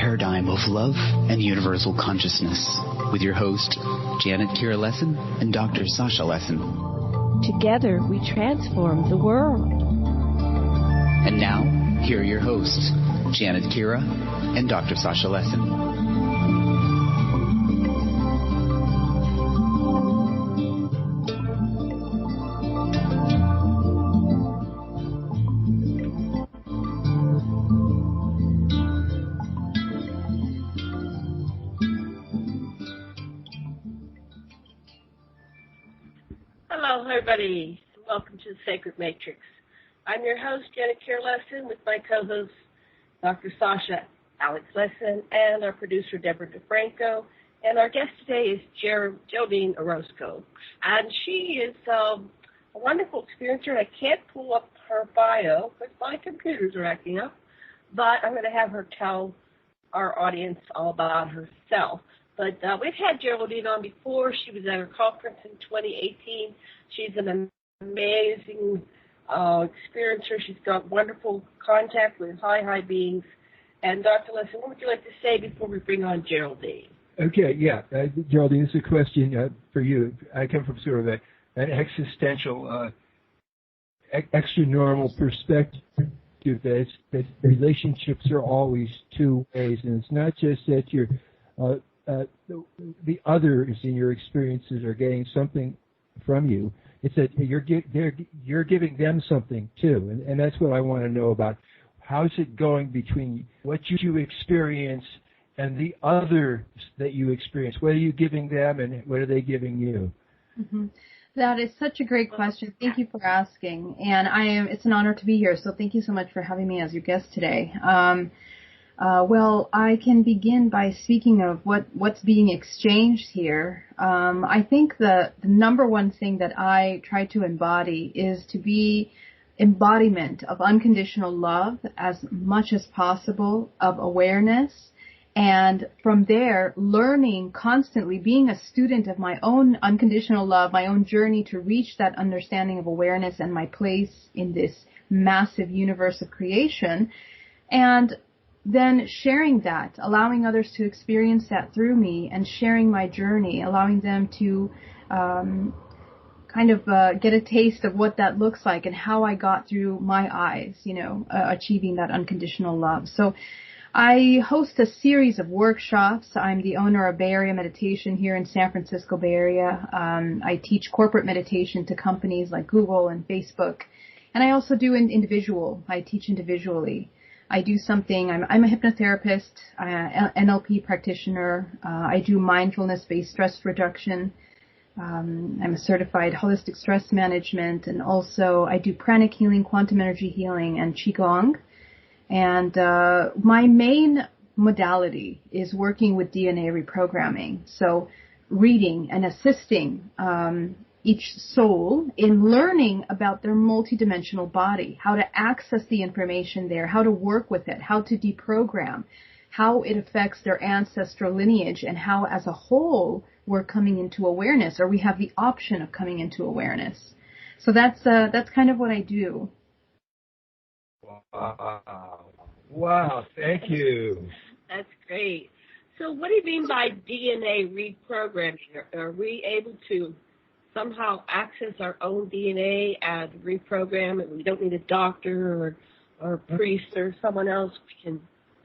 paradigm of love and universal consciousness with your host, Janet Kira Lessin and Dr. Sasha Lessin. Together we transform the world. And now, here are your hosts, Janet Kira and Dr. Sasha Lessin. Hello, everybody. Welcome to the Sacred Matrix. I'm your host, Janet Kira Lessin, with my co-host, Dr. Sasha Alex Lessin, and our producer, Debra DeFranco. And our guest today is Geraldine Orozco. And she is a wonderful experiencer. I can't pull up her bio because my computers are acting up, but I'm going to have her tell our audience all about herself. But we've had Geraldine on before. She was at our conference in 2018. She's an amazing experiencer. She's got wonderful contact with high beings. And Dr. Lessin, what would you like to say before we bring on Geraldine? Okay, yeah. Geraldine, this is a question for you. I come from sort of an existential, extra-normal perspective that relationships are always two ways. And it's not just that you're the others in your experiences are getting something from you. It's that you're giving them something too, and that's what I want to know about. How's it going between what you experience and the others that you experience? What are you giving them, and what are they giving you? Mm-hmm. That is such a great question. Thank you for asking, and it's an honor to be here. So thank you so much for having me as your guest today. Well, I can begin by speaking of what's being exchanged here. I think the number one thing that I try to embody is to be embodiment of unconditional love as much as possible, of awareness, and from there, learning constantly, being a student of my own unconditional love, my own journey to reach that understanding of awareness and my place in this massive universe of creation, and then sharing that, allowing others to experience that through me, and sharing my journey, allowing them to get a taste of what that looks like and how I got through my eyes, achieving that unconditional love. So I host a series of workshops. I'm the owner of Bay Area Meditation here in San Francisco Bay Area. I teach corporate meditation to companies like Google and Facebook. And I also do I teach individually. I do something, I'm a hypnotherapist, NLP practitioner. I do mindfulness-based stress reduction. I'm a certified holistic stress management, and also I do pranic healing, quantum energy healing, and Qigong. And my main modality is working with DNA reprogramming. So reading and assisting each soul in learning about their multidimensional body, how to access the information there, how to work with it, how to deprogram, how it affects their ancestral lineage, and how as a whole we're coming into awareness, or we have the option of coming into awareness. So that's kind of what I do. Wow, thank you. That's great. So what do you mean by DNA reprogramming? Are we able to somehow access our own DNA and reprogram it? We don't need a doctor or a priest or someone else.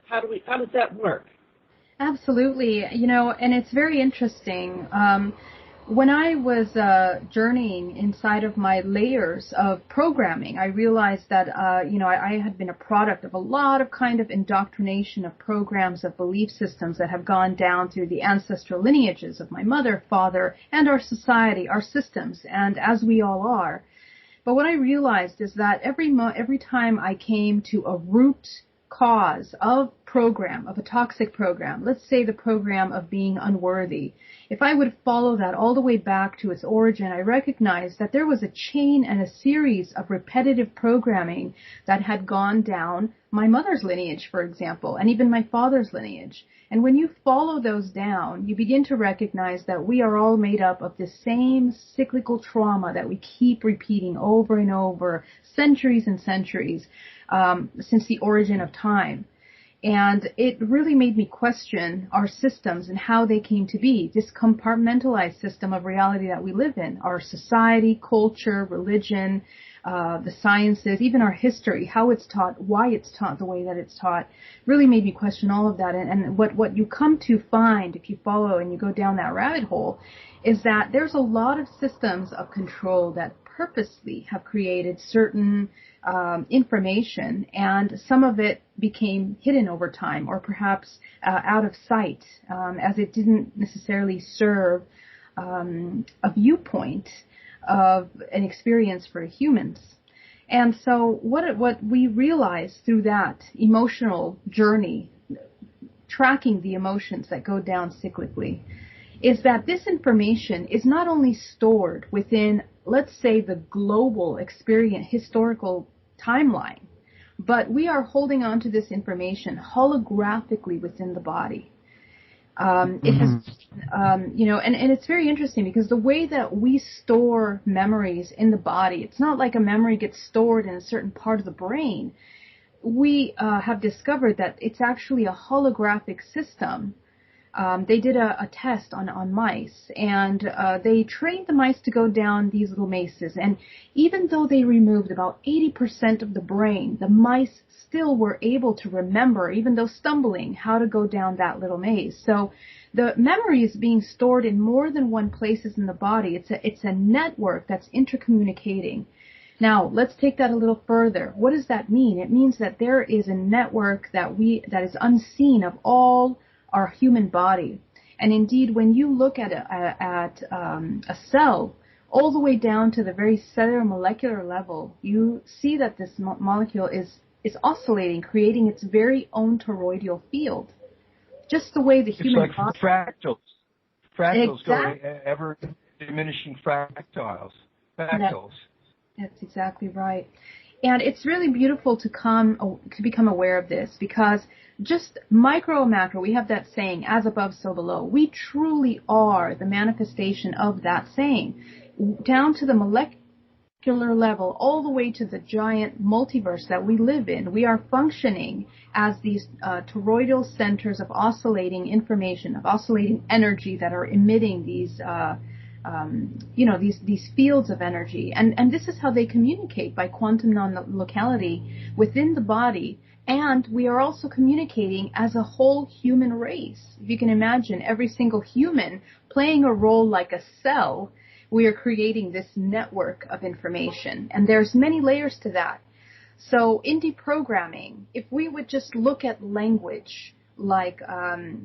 How does that work? Absolutely. And it's very interesting. When I was journeying inside of my layers of programming, I realized that, I had been a product of a lot of kind of indoctrination of programs, of belief systems that have gone down through the ancestral lineages of my mother, father, and our society, our systems, and as we all are. But what I realized is that every time I came to a root cause of a toxic program, let's say the program of being unworthy, if I would follow that all the way back to its origin, I recognized that there was a chain and a series of repetitive programming that had gone down my mother's lineage, for example, and even my father's lineage. And when you follow those down, you begin to recognize that we are all made up of the same cyclical trauma that we keep repeating over and over, centuries and centuries, since the origin of time. And it really made me question our systems and how they came to be, this compartmentalized system of reality that we live in, our society, culture, religion, the sciences, even our history, how it's taught, why it's taught the way that it's taught, really made me question all of that. And what you come to find if you follow and you go down that rabbit hole is that there's a lot of systems of control that purposely have created certain information, and some of it became hidden over time, or perhaps out of sight, as it didn't necessarily serve a viewpoint of an experience for humans. And so what we realized through that emotional journey, tracking the emotions that go down cyclically, is that this information is not only stored within, let's say, the global experience, historical timeline, but we are holding on to this information holographically within the body. It has, and it's very interesting because the way that we store memories in the body, it's not like a memory gets stored in a certain part of the brain. We have discovered that it's actually a holographic system. They did a test on mice, and they trained the mice to go down these little mazes. And even though they removed about 80% of the brain, the mice still were able to remember, even though stumbling, how to go down that little maze. So the memory is being stored in more than one places in the body. It's a network that's intercommunicating. Now, let's take that a little further. What does that mean? It means that there is a network that is unseen of all our human body. And indeed, when you look at a cell, all the way down to the very cellular molecular level, you see that this molecule is oscillating, creating its very own toroidal field. Just the way the human body... It's like fractals. Fractals exactly. Going ever diminishing fractals. That's exactly right. And it's really beautiful to become aware of this, because just micro and macro, we have that saying, as above, so below. We truly are the manifestation of that saying, down to the molecular level, all the way to the giant multiverse that we live in. We are functioning as these toroidal centers of oscillating information, of oscillating energy that are emitting these these fields of energy. And this is how they communicate, by quantum non-locality within the body. And we are also communicating as a whole human race. If you can imagine every single human playing a role like a cell, we are creating this network of information. And there's many layers to that. So in deprogramming, if we would just look at language, like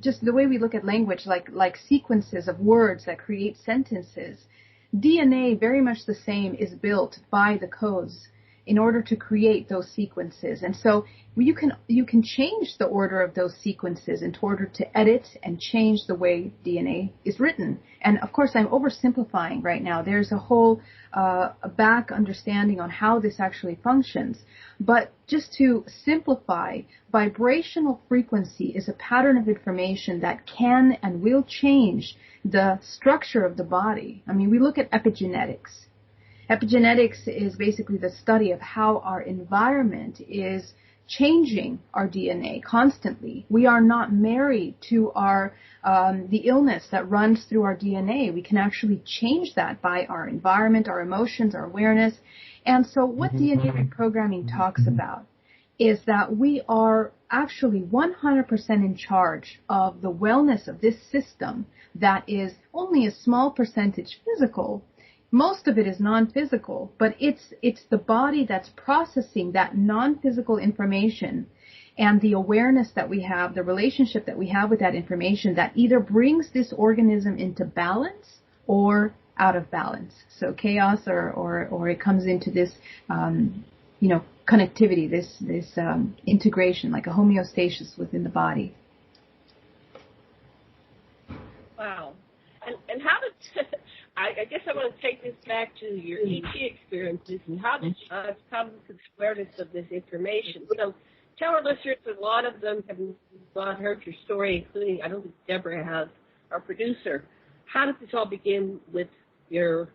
just the way we look at language, like sequences of words that create sentences, DNA, very much the same, is built by the codes in order to create those sequences. And so you can change the order of those sequences in order to edit and change the way DNA is written. And of course, I'm oversimplifying right now. There's a whole a back understanding on how this actually functions. But just to simplify, vibrational frequency is a pattern of information that can and will change the structure of the body. I mean, we look at epigenetics. Epigenetics is basically the study of how our environment is changing our DNA constantly. We are not married to the illness that runs through our DNA. We can actually change that by our environment, our emotions, our awareness. And so what DNA reprogramming talks about is that we are actually 100% in charge of the wellness of this system that is only a small percentage physical. Most of it is non-physical, but it's the body that's processing that non-physical information, and the awareness that we have, the relationship that we have with that information, that either brings this organism into balance or out of balance. So chaos or it comes into this, connectivity, this integration, like a homeostasis within the body. Wow. And how did... I guess I want to take this back to your ET experiences, and how did you come to the awareness of this information? So tell our listeners, a lot of them have not heard your story, including, I don't think Debra has, our producer. How did this all begin with your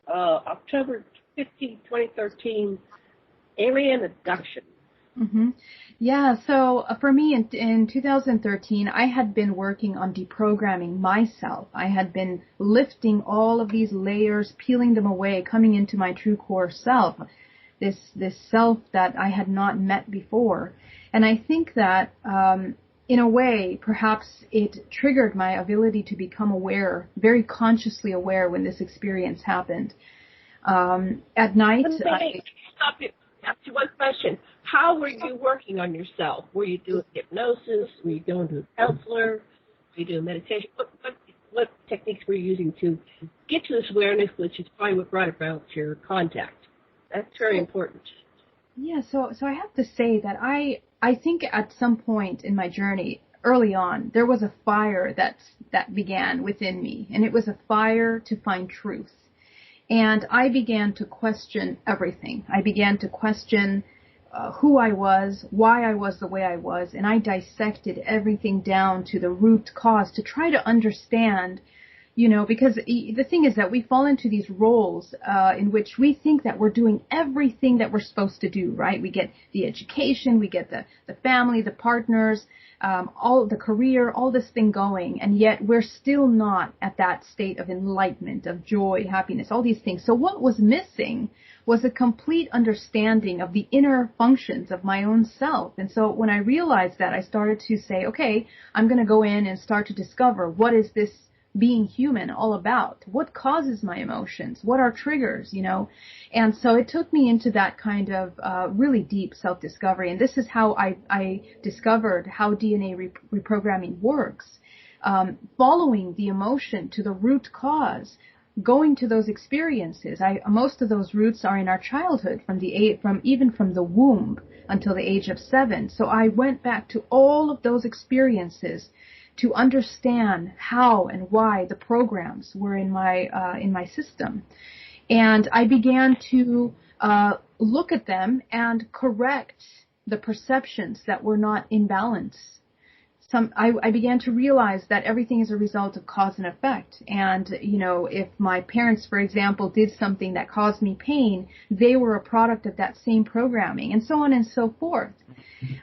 October 15, 2013 alien abduction? Mm-hmm. Yeah, so for me in 2013, I had been working on deprogramming myself. I had been lifting all of these layers, peeling them away, coming into my true core self, this self that I had not met before. And I think that in a way, perhaps it triggered my ability to become aware, very consciously aware when this experience happened. At night, Stop you. Ask you one question. How were you working on yourself? Were you doing hypnosis? Were you going to a counselor? Were you doing meditation? What techniques were you using to get to this awareness, which is probably what brought about your contact? That's very important. Yeah, so I have to say that I think at some point in my journey, early on, there was a fire that began within me, and it was a fire to find truth. And I began to question everything. I began to question who I was, why I was the way I was, and I dissected everything down to the root cause to try to understand, because the thing is that we fall into these roles in which we think that we're doing everything that we're supposed to do, right? We get the education, we get the family, the partners, all the career, all this thing going, and yet we're still not at that state of enlightenment, of joy, happiness, all these things. So what was missing was a complete understanding of the inner functions of my own self. And so when I realized that, I started to say, okay, I'm going to go in and start to discover what is this being human all about? What causes my emotions? What are triggers, And so it took me into that kind of really deep self-discovery. And this is how I discovered how DNA reprogramming works. Following the emotion to the root cause, going to those experiences. Most of those roots are in our childhood, from the womb until the age of 7. So I went back to all of those experiences to understand how and why the programs were in my system. And I began to look at them and correct the perceptions that were not in balance. I began to realize that everything is a result of cause and effect. And, if my parents, for example, did something that caused me pain, they were a product of that same programming, and so on and so forth.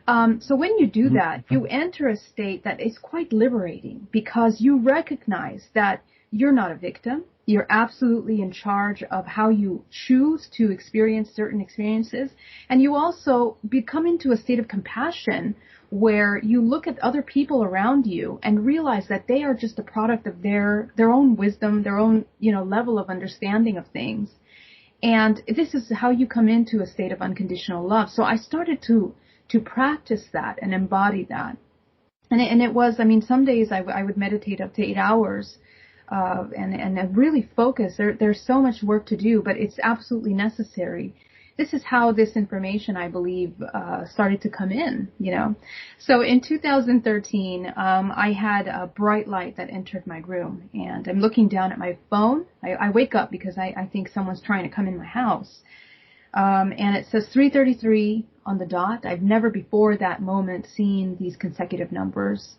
So when you do that, you enter a state that is quite liberating, because you recognize that you're not a victim. You're absolutely in charge of how you choose to experience certain experiences. And you also become into a state of compassion where you look at other people around you and realize that they are just a product of their own wisdom, their own, level of understanding of things. And this is how you come into a state of unconditional love. So I started to practice that and embody that. And it was, some days I would meditate up to 8 hours, and really focus. There's so much work to do, but it's absolutely necessary. This is how this information, I believe, started to come in, So in 2013, I had a bright light that entered my room, and I'm looking down at my phone. I wake up because I think someone's trying to come in my house. And it says 3:33 on the dot. I've never before that moment seen these consecutive numbers.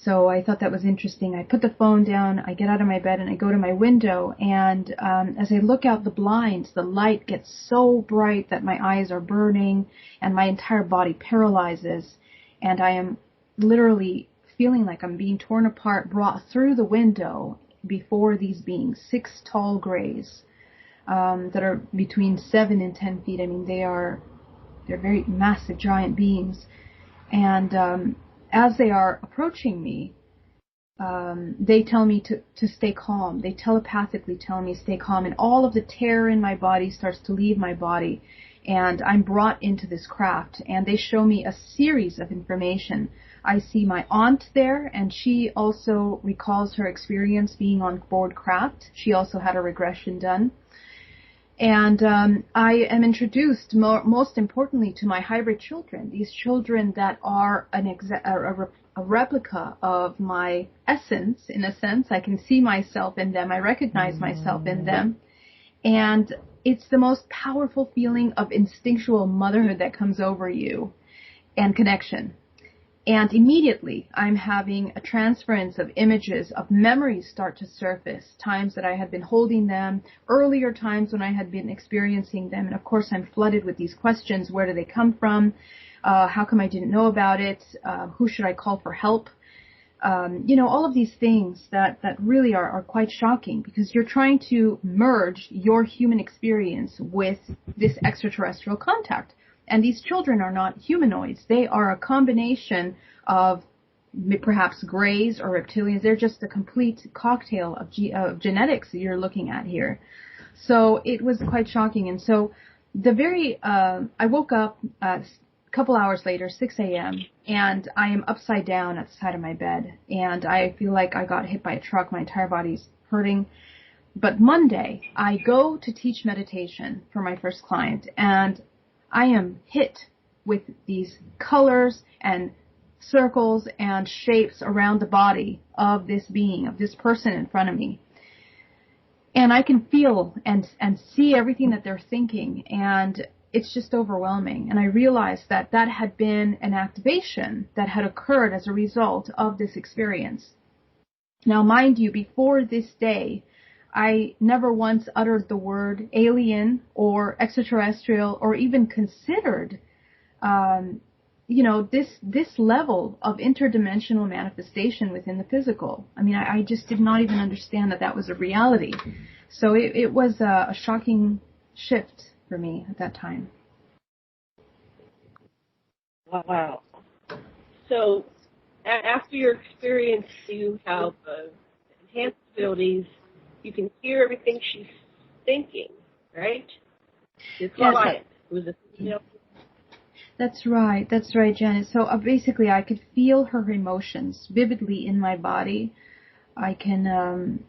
So I thought that was interesting. I put the phone down, I get out of my bed, and I go to my window. And as I look out the blinds, the light gets so bright that my eyes are burning and my entire body paralyzes. And I am literally feeling like I'm being torn apart, brought through the window before these beings, 6 tall grays that are between 7 and 10 feet. They're very massive, giant beings. And as they are approaching me, they tell me to stay calm. They telepathically tell me stay calm, and all of the terror in my body starts to leave my body, and I'm brought into this craft, and they show me a series of information. I see my aunt there, and she also recalls her experience being on board craft. She also had a regression done. And I am introduced, most importantly, to my hybrid children, these children that are a replica of my essence, in a sense. I can see myself in them. I recognize myself in them. And it's the most powerful feeling of instinctual motherhood that comes over you, and connection. And immediately, I'm having a transference of images, of memories start to surface, times that I had been holding them, earlier times when I had been experiencing them. And of course, I'm flooded with these questions. Where do they come from? How come I didn't know about it? Who should I call for help? All of these things that really are quite shocking, because you're trying to merge your human experience with this extraterrestrial contact. And these children are not humanoids. They are a combination of perhaps greys or reptilians. They're just a complete cocktail of genetics that you're looking at here. So it was quite shocking. And so I woke up a couple hours later, 6 a.m., and I am upside down at the side of my bed. And I feel like I got hit by a truck. My entire body's hurting. But Monday, I go to teach meditation for my first client, and I am hit with these colors and circles and shapes around the body of this being, of this person in front of me. And I can feel and see everything that they're thinking, and it's just overwhelming. And I realized that had been an activation that had occurred as a result of this experience. Now, mind you, before this day, I never once uttered the word alien or extraterrestrial or even considered, this level of interdimensional manifestation within the physical. I mean, I just did not even understand that was a reality. So it was a shocking shift for me at that time. Wow. So after your experience, you have enhanced abilities. You can hear everything she's thinking, right? It's quiet. It was That's right, Janet. So basically, I could feel her emotions vividly in my body. I can,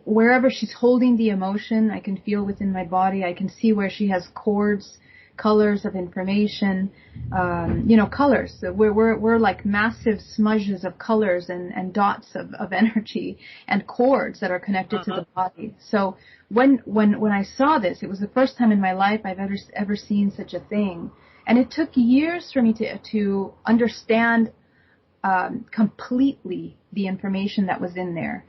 wherever she's holding the emotion, I can feel within my body. I can see where she has cords, colors of information, colors. We're like massive smudges of colors and dots of energy and cords that are connected to the body. So when I saw this, it was the first time in my life I've ever seen such a thing. And it took years for me to understand completely the information that was in there.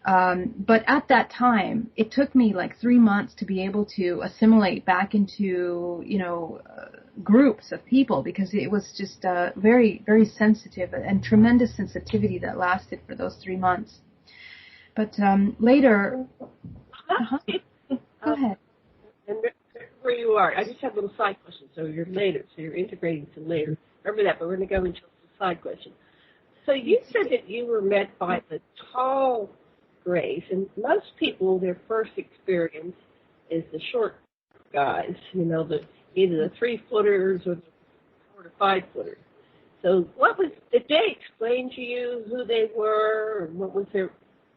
But at that time, it took me like 3 months to be able to assimilate back into, groups of people, because it was just very, very sensitive and tremendous sensitivity that lasted for those 3 months. But later, go ahead. And where you are, I just have a little side question. So you're later, so you're integrating to later. Remember that, but we're going to go into a side question. So you said that you were met by the tall Grays, and most people, their first experience is the short guys, either the 3-footers or the 4 to 5-footers. So did they explain to you who they were, or what was their,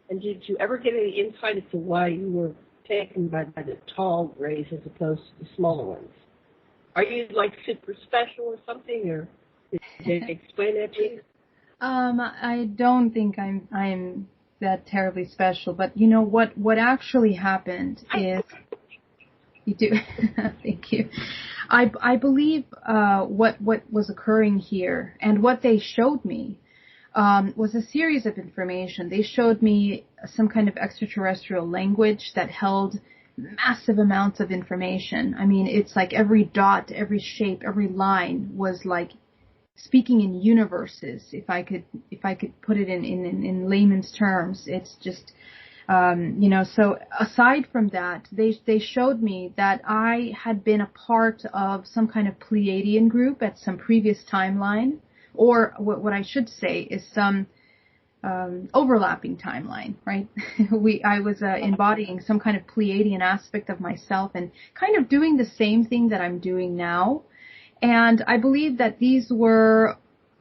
and did you ever get any insight as to why you were taken by the tall Grays as opposed to the smaller ones? Are you like super special or something, or did they explain that to you? I don't think I'm that terribly special, but what actually happened is you do. Thank you. I believe what was occurring here and what they showed me was a series of information. They showed me some kind of extraterrestrial language that held massive amounts of information. I mean, it's like every dot, every shape, every line was like speaking in universes, if I could put it in layman's terms. It's just, so aside from that, they showed me that I had been a part of some kind of Pleiadian group at some previous timeline, or what I should say is some overlapping timeline, right? I was embodying some kind of Pleiadian aspect of myself and kind of doing the same thing that I'm doing now. And I believe that these were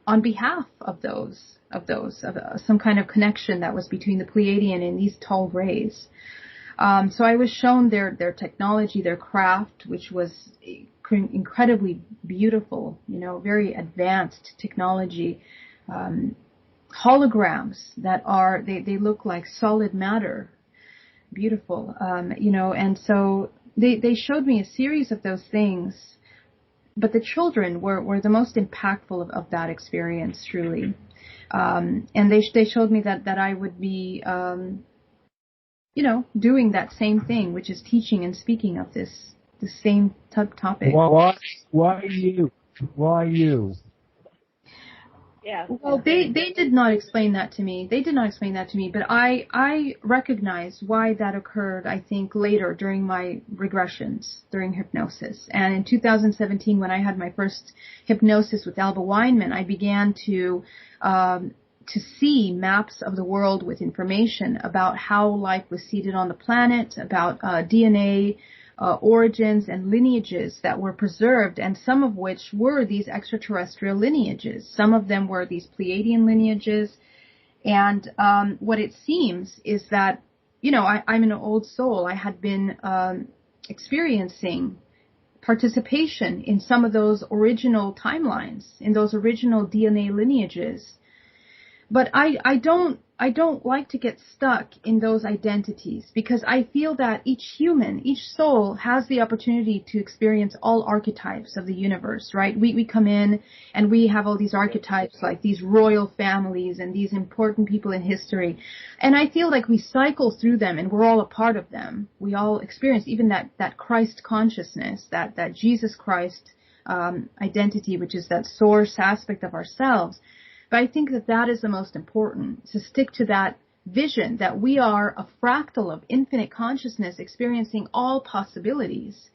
on behalf of some kind of connection that was between the Pleiadian and these tall Grays. So I was shown their technology, their craft, which was incredibly beautiful, very advanced technology, holograms that they look like solid matter, beautiful, and so they showed me a series of those things. But the children were the most impactful of that experience, truly. And they showed me that I would be, doing that same thing, which is teaching and speaking of the same topic. Why you? Why you? Yeah. Well, they did not explain that to me. They did not explain that to me, but I recognize why that occurred, I think, later during my regressions, during hypnosis. And in 2017, when I had my first hypnosis with Alba Weinman, I began to see maps of the world with information about how life was seeded on the planet, about DNA, origins and lineages that were preserved, and some of which were these extraterrestrial lineages. Some of them were these Pleiadian lineages. And what it seems is that, I'm an old soul. I had been experiencing participation in some of those original timelines, in those original DNA lineages. But I don't like to get stuck in those identities, because I feel that each human, each soul has the opportunity to experience all archetypes of the universe, right? We come in and we have all these archetypes, like these royal families and these important people in history. And I feel like we cycle through them and we're all a part of them. We all experience even that Christ consciousness, that Jesus Christ identity, which is that source aspect of ourselves. But I think that is the most important, to stick to that vision that we are a fractal of infinite consciousness experiencing all possibilities.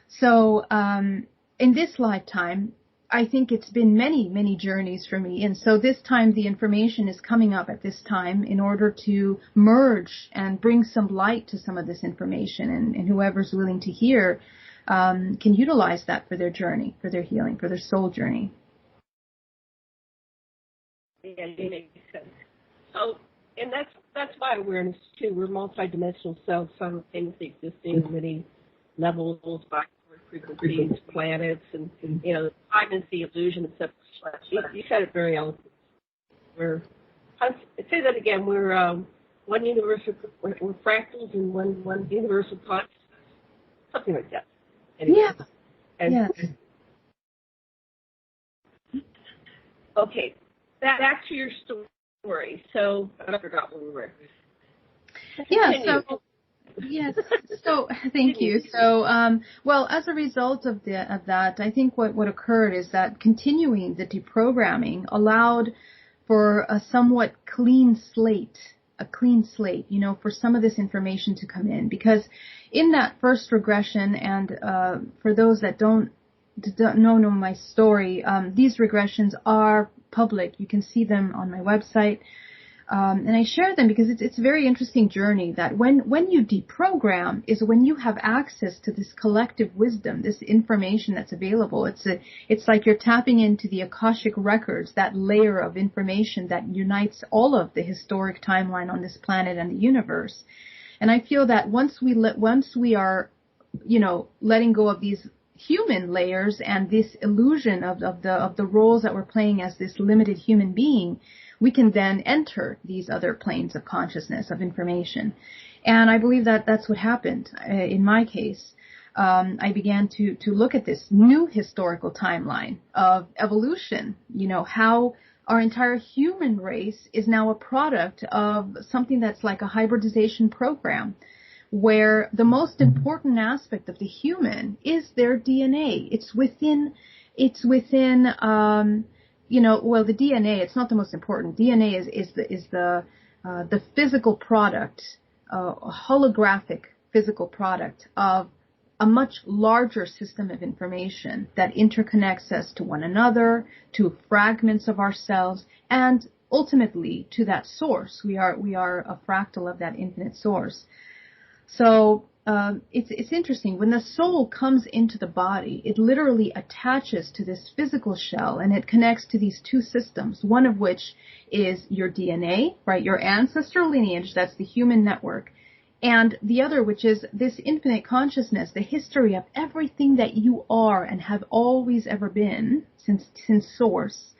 So in this lifetime, I think it's been many, many journeys for me. And so this time the information is coming up at this time in order to merge and bring some light to some of this information. And whoever's willing to hear can utilize that for their journey, for their healing, for their soul journey. Yeah, it makes sense. So, and that's why awareness too. We're multidimensional selves simultaneously existing in many levels, by frequencies, planets, and time is the illusion, etc. You said it very eloquently. Say that again. We're one universal. We're fractals in one universal consciousness, something like that. Anyway. Yeah. And, yes. Okay. Back to your story. So I forgot where we were. Yeah. So thank you. So well, as a result of that, I think what occurred is that continuing the deprogramming allowed for a somewhat clean slate, for some of this information to come in, because in that first regression, and for those that don't know my story, these regressions are public. You can see them on my website. And I share them because it's a very interesting journey, that when you deprogram is when you have access to this collective wisdom, this information that's available. It's like you're tapping into the Akashic records, that layer of information that unites all of the historic timeline on this planet and the universe. And I feel that once we are, letting go of these human layers and this illusion of the roles that we're playing as this limited human being, we can then enter these other planes of consciousness, of information. And I believe that that's what happened in my case. I began to look at this new historical timeline of evolution, how our entire human race is now a product of something that's like a hybridization program, where the most important aspect of the human is their DNA. It's within, the DNA, it's not the most important. DNA is the physical product, a holographic physical product of a much larger system of information that interconnects us to one another, to fragments of ourselves, and ultimately to that source. We are a fractal of that infinite source. So it's interesting. When the soul comes into the body, it literally attaches to this physical shell, and it connects to these two systems, one of which is your DNA, right, your ancestral lineage, that's the human network, and the other, which is this infinite consciousness, the history of everything that you are and have always ever been since source,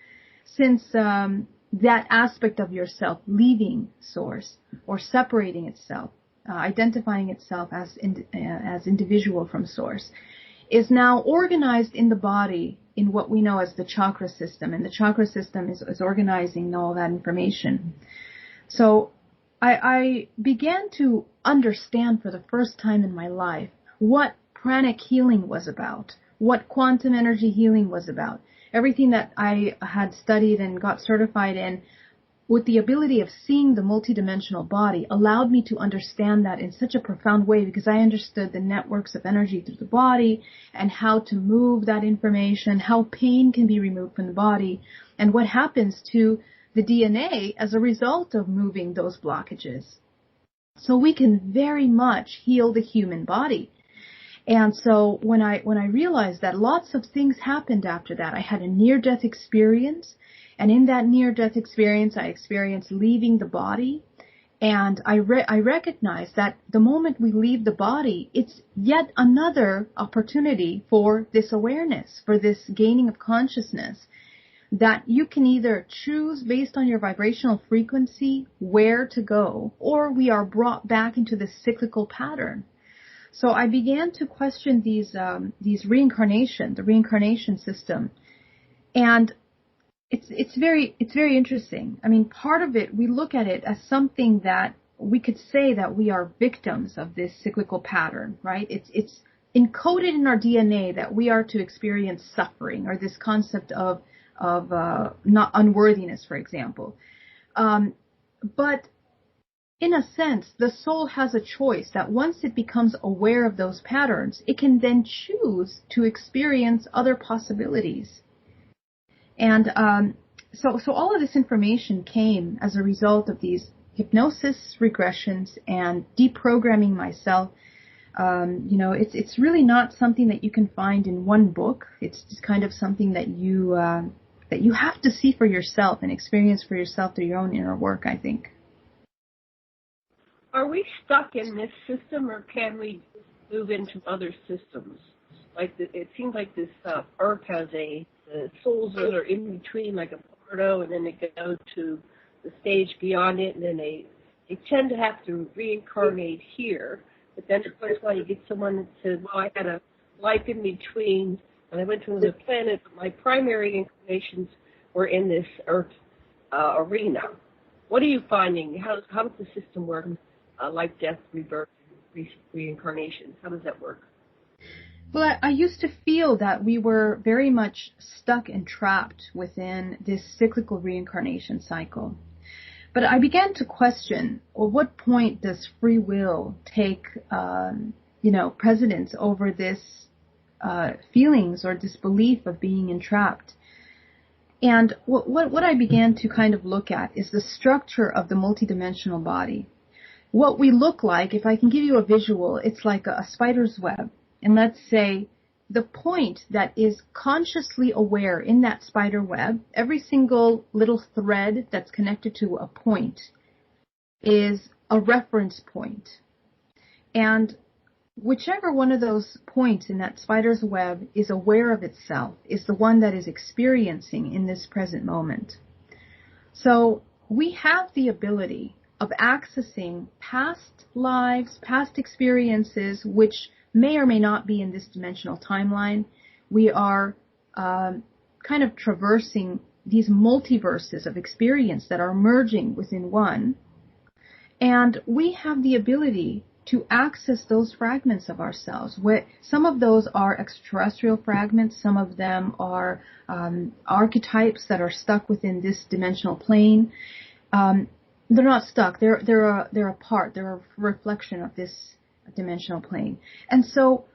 since that aspect of yourself leaving source or separating itself. Identifying itself as individual from source, is now organized in the body in what we know as the chakra system, and the chakra system is organizing all that information. So I began to understand for the first time in my life what pranic healing was about, what quantum energy healing was about. Everything that I had studied and got certified in, with the ability of seeing the multidimensional body, allowed me to understand that in such a profound way, because I understood the networks of energy through the body and how to move that information, how pain can be removed from the body, and what happens to the DNA as a result of moving those blockages. So we can very much heal the human body. And so when I realized that, lots of things happened after that. I had a near-death experience, and in that near-death experience, I experienced leaving the body. And I recognized that the moment we leave the body, it's yet another opportunity for this awareness, for this gaining of consciousness, that you can either choose based on your vibrational frequency where to go, or we are brought back into this cyclical pattern. So I began to question the reincarnation system, and it's very interesting. I mean, part of it, we look at it as something that we could say that we are victims of this cyclical pattern, right? It's encoded in our DNA that we are to experience suffering, or this concept of not unworthiness, for example. But in a sense, the soul has a choice that once it becomes aware of those patterns, it can then choose to experience other possibilities. And so all of this information came as a result of these hypnosis regressions and deprogramming myself. It's really not something that you can find in one book. It's just kind of something that you have to see for yourself and experience for yourself through your own inner work, I think. Are we stuck in this system, or can we move into other systems? It seems like this Earth has the souls that are in between, like a portal, and then they go to the stage beyond it, and then they tend to have to reincarnate here. But then, of course, when you get someone that says, well, I had a life in between, and I went to another planet, but my primary incarnations were in this Earth arena. What are you finding? How does the system work? Life, death, rebirth, reincarnation. How does that work? Well, I used to feel that we were very much stuck and trapped within this cyclical reincarnation cycle. But I began to question, well, what point does free will take, precedence over this feelings or this belief of being entrapped? And what I began to kind of look at is the structure of the multidimensional body. What we look like, if I can give you a visual, it's like a spider's web. And let's say the point that is consciously aware in that spider web, every single little thread that's connected to a point is a reference point. And whichever one of those points in that spider's web is aware of itself is the one that is experiencing in this present moment. So we have the ability of accessing past lives, past experiences, which may or may not be in this dimensional timeline. We are kind of traversing these multiverses of experience that are merging within one. And we have the ability to access those fragments of ourselves. Some of those are extraterrestrial fragments. Some of them are archetypes that are stuck within this dimensional plane. They're not stuck. They're a part. They're a reflection of this dimensional plane. And so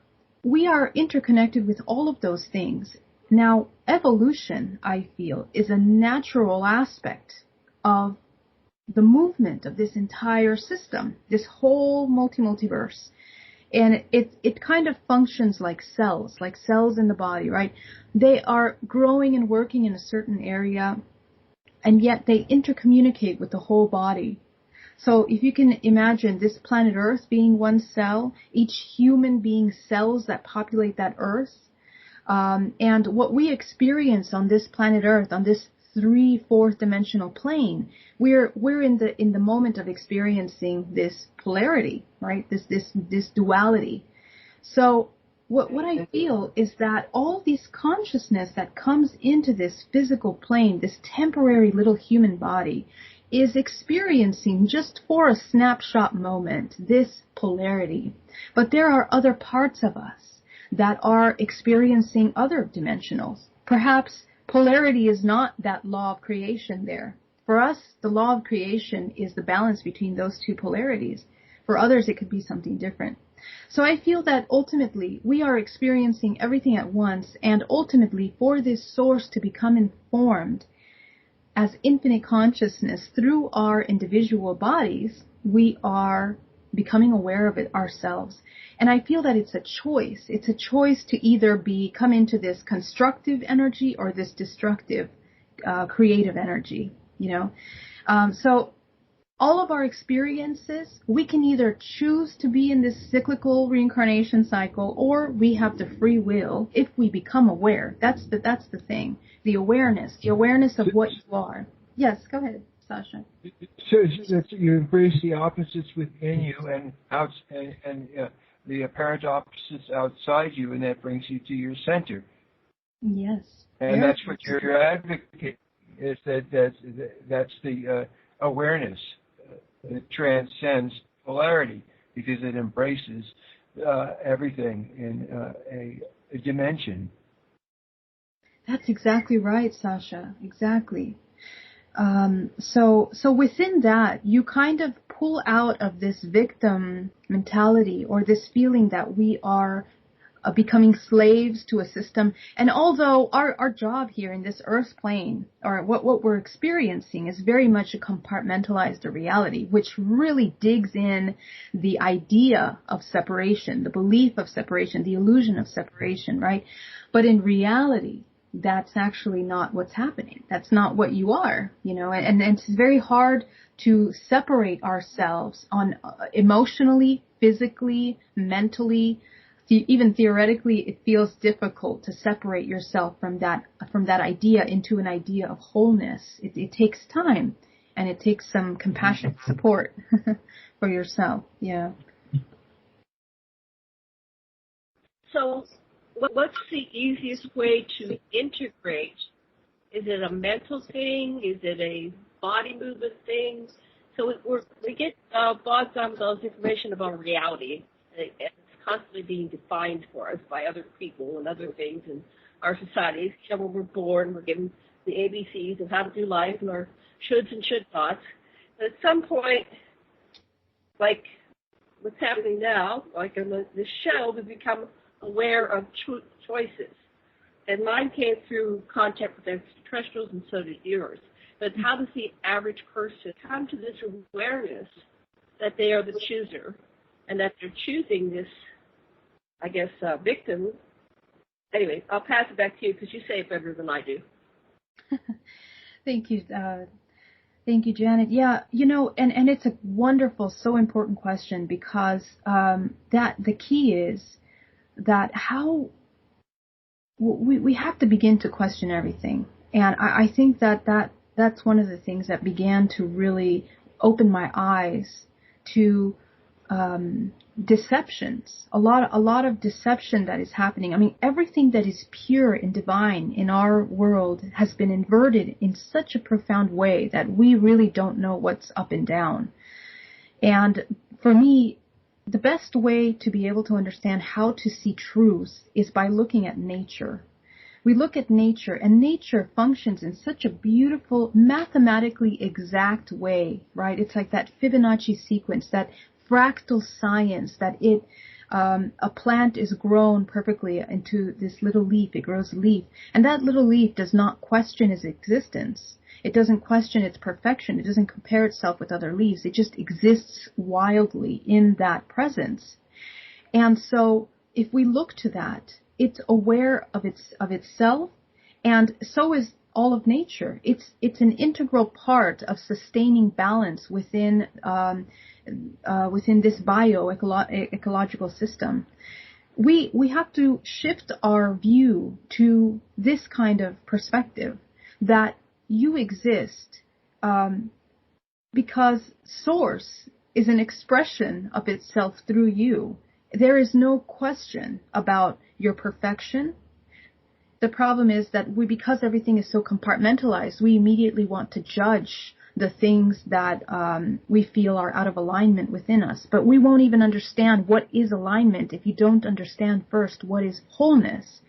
we are interconnected with all of those things. Now, evolution, I feel, is a natural aspect of the movement of this entire system, this whole multiverse. And it kind of functions like cells in the body, right? They are growing and working in a certain area, and yet they intercommunicate with the whole body. So if you can imagine this planet Earth being one cell, each human being cells that populate that Earth, and what we experience on this planet Earth, on this 3/4 dimensional plane, we're in the moment of experiencing this polarity, right? This duality. So what I feel is that all this consciousness that comes into this physical plane, this temporary little human body, is experiencing just for a snapshot moment this polarity. But there are other parts of us that are experiencing other dimensionals. Perhaps polarity is not that law of creation there. For us, the law of creation is the balance between those two polarities. For others, it could be something different. So I feel that ultimately we are experiencing everything at once, and ultimately for this source to become informed as infinite consciousness through our individual bodies, we are becoming aware of it ourselves. And I feel that it's a choice. It's a choice to either come into this constructive energy or this destructive, creative energy, So all of our experiences, we can either choose to be in this cyclical reincarnation cycle, or we have the free will if we become aware. That's the thing. The awareness of what you are. Yes, go ahead, Sasha. So that you embrace the opposites within you and the apparent opposites outside you, and that brings you to your center. Yes. And that's what you're advocating, is that's the awareness that transcends polarity, because it embraces everything in a dimension. That's exactly right, Sasha. Exactly. So within that, you kind of pull out of this victim mentality, or this feeling that we are becoming slaves to a system. And although our job here in this earth plane, or what we're experiencing, is very much a compartmentalized reality, which really digs in the idea of separation, the belief of separation, the illusion of separation, right? But in reality, that's actually not what's happening. That's not what you are, and it's very hard to separate ourselves on emotionally, physically, mentally, even theoretically. It feels difficult to separate yourself from that idea into an idea of wholeness. It takes time, and it takes some compassionate support for yourself. Yeah. So what's the easiest way to integrate? Is it a mental thing? Is it a body movement thing? So we get bogged down with all this information about reality. And it's constantly being defined for us by other people and other things in our societies. When we're born, we're given the ABCs of how to do life and our shoulds and should nots. But at some point, like what's happening now, like in this show, we become aware of choices. And mine came through contact with extraterrestrials, and so did yours. But how does the average person come to this awareness that they are the chooser, and that they're choosing this, victim? Anyway, I'll pass it back to you, because you say it better than I do. Thank you. Thank you, Janet. Yeah, and it's a wonderful, so important question, because that the key is that how we have to begin to question everything. And I think that's one of the things that began to really open my eyes to deceptions. A lot of deception that is happening. I mean, everything that is pure and divine in our world has been inverted in such a profound way that we really don't know what's up and down. And for me, the best way to be able to understand how to see truth is by looking at nature. We look at nature, and nature functions in such a beautiful, mathematically exact way, right? It's like that Fibonacci sequence, that fractal science, that a plant is grown perfectly into this little leaf. It grows a leaf, and that little leaf does not question its existence. It doesn't question its perfection. It doesn't compare itself with other leaves. It just exists wildly in that presence. And so if we look to that, it's aware of itself, and so is all of nature. It's an integral part of sustaining balance within this ecological system. We have to shift our view to this kind of perspective, that you exist because Source is an expression of itself through you. There is no question about your perfection. The problem is that because everything is so compartmentalized, we immediately want to judge the things that we feel are out of alignment within us. But we won't even understand what is alignment if you don't understand first what is wholeness.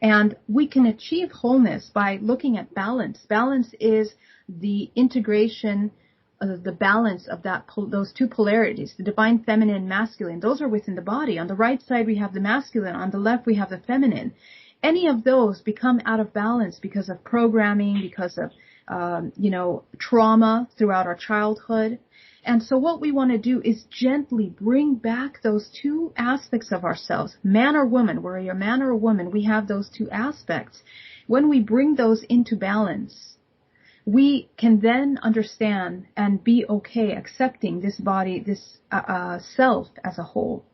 And we can achieve wholeness by looking at balance. Balance is the integration, the balance of those two polarities, the divine feminine and masculine. Those are within the body. On the right side, we have the masculine. On the left, we have the feminine. Any of those become out of balance because of programming, because of, trauma throughout our childhood. And so what we want to do is gently bring back those two aspects of ourselves, man or woman. Whether you're a man or a woman, we have those two aspects. When we bring those into balance, we can then understand and be okay accepting this body, this self as a whole.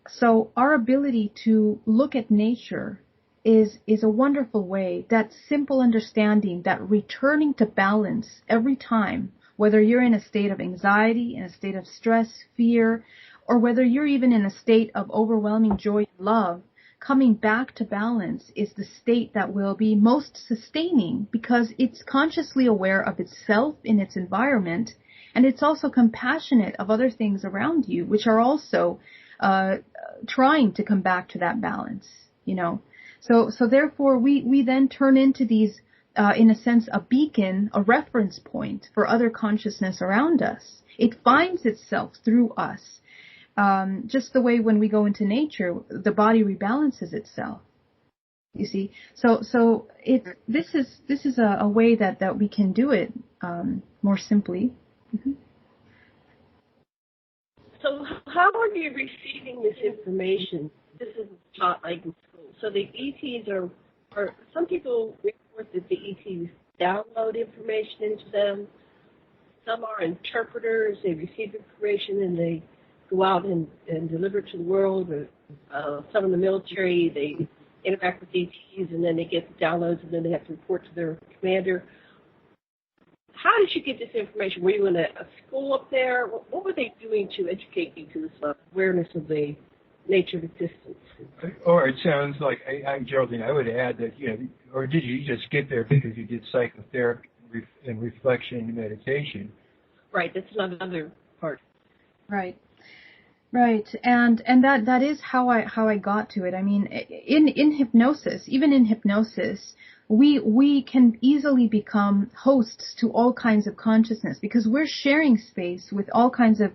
So our ability to look at nature is a wonderful way, that simple understanding, that returning to balance every time, whether you're in a state of anxiety, in a state of stress, fear, or whether you're even in a state of overwhelming joy and love, coming back to balance is the state that will be most sustaining, because it's consciously aware of itself in its environment, and it's also compassionate of other things around you, which are also trying to come back to that balance, So therefore, we then turn into these, in a sense, a beacon, a reference point for other consciousness around us. It finds itself through us. Just the way when we go into nature, the body rebalances itself. You see, so this is a way that we can do it more simply. Mm-hmm. So how are you receiving this information? This is taught like in school. So the ETs are some people report that the ETs download information into them. Some are interpreters. They receive information and they go out and deliver it to the world. Or, some in the military, they interact with ETs and then they get the downloads and then they have to report to their commander. How did you get this information? Were you in a school up there? What were they doing to educate you to this awareness of the nature of existence? Or it sounds like, Geraldine, I would add that, or did you just get there because you did psychotherapy and reflection and meditation? Right, that's another part. Right. And that is how I got to it. I mean, in hypnosis, even in hypnosis, we can easily become hosts to all kinds of consciousness because we're sharing space with all kinds of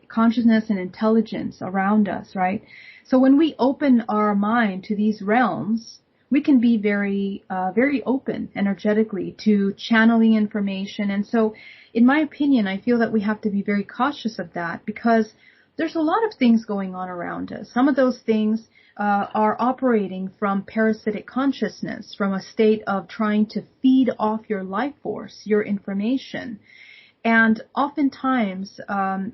consciousness and intelligence around us, right? So when we open our mind to these realms, we can be very, very open energetically to channeling information. And so, in my opinion, I feel that we have to be very cautious of that because there's a lot of things going on around us. Some of those things are operating from parasitic consciousness, from a state of trying to feed off your life force, your information. And oftentimes,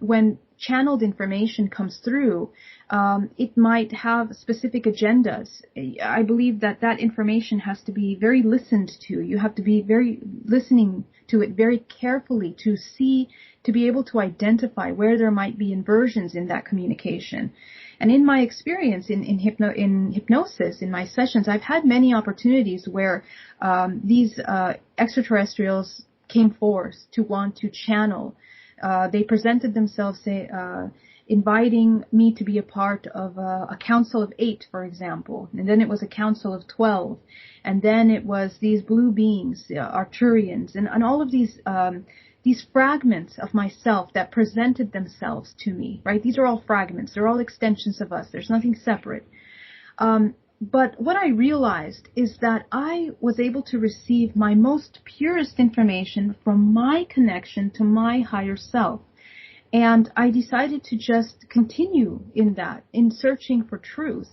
when channeled information comes through, it might have specific agendas. I believe that information has to be very listened to. You have to be very listening to it very carefully to be able to identify where there might be inversions in that communication. And in my experience in hypnosis, in my sessions, I've had many opportunities where these extraterrestrials came forth to want to channel. They presented themselves, inviting me to be a part of a council of 8, for example, and then it was a council of 12, and then it was these blue beings, Arcturians, and all of these fragments of myself that presented themselves to me, right? These are all fragments. They're all extensions of us. There's nothing separate. But what I realized is that I was able to receive my most purest information from my connection to my higher self. And I decided to just continue in that, in searching for truth,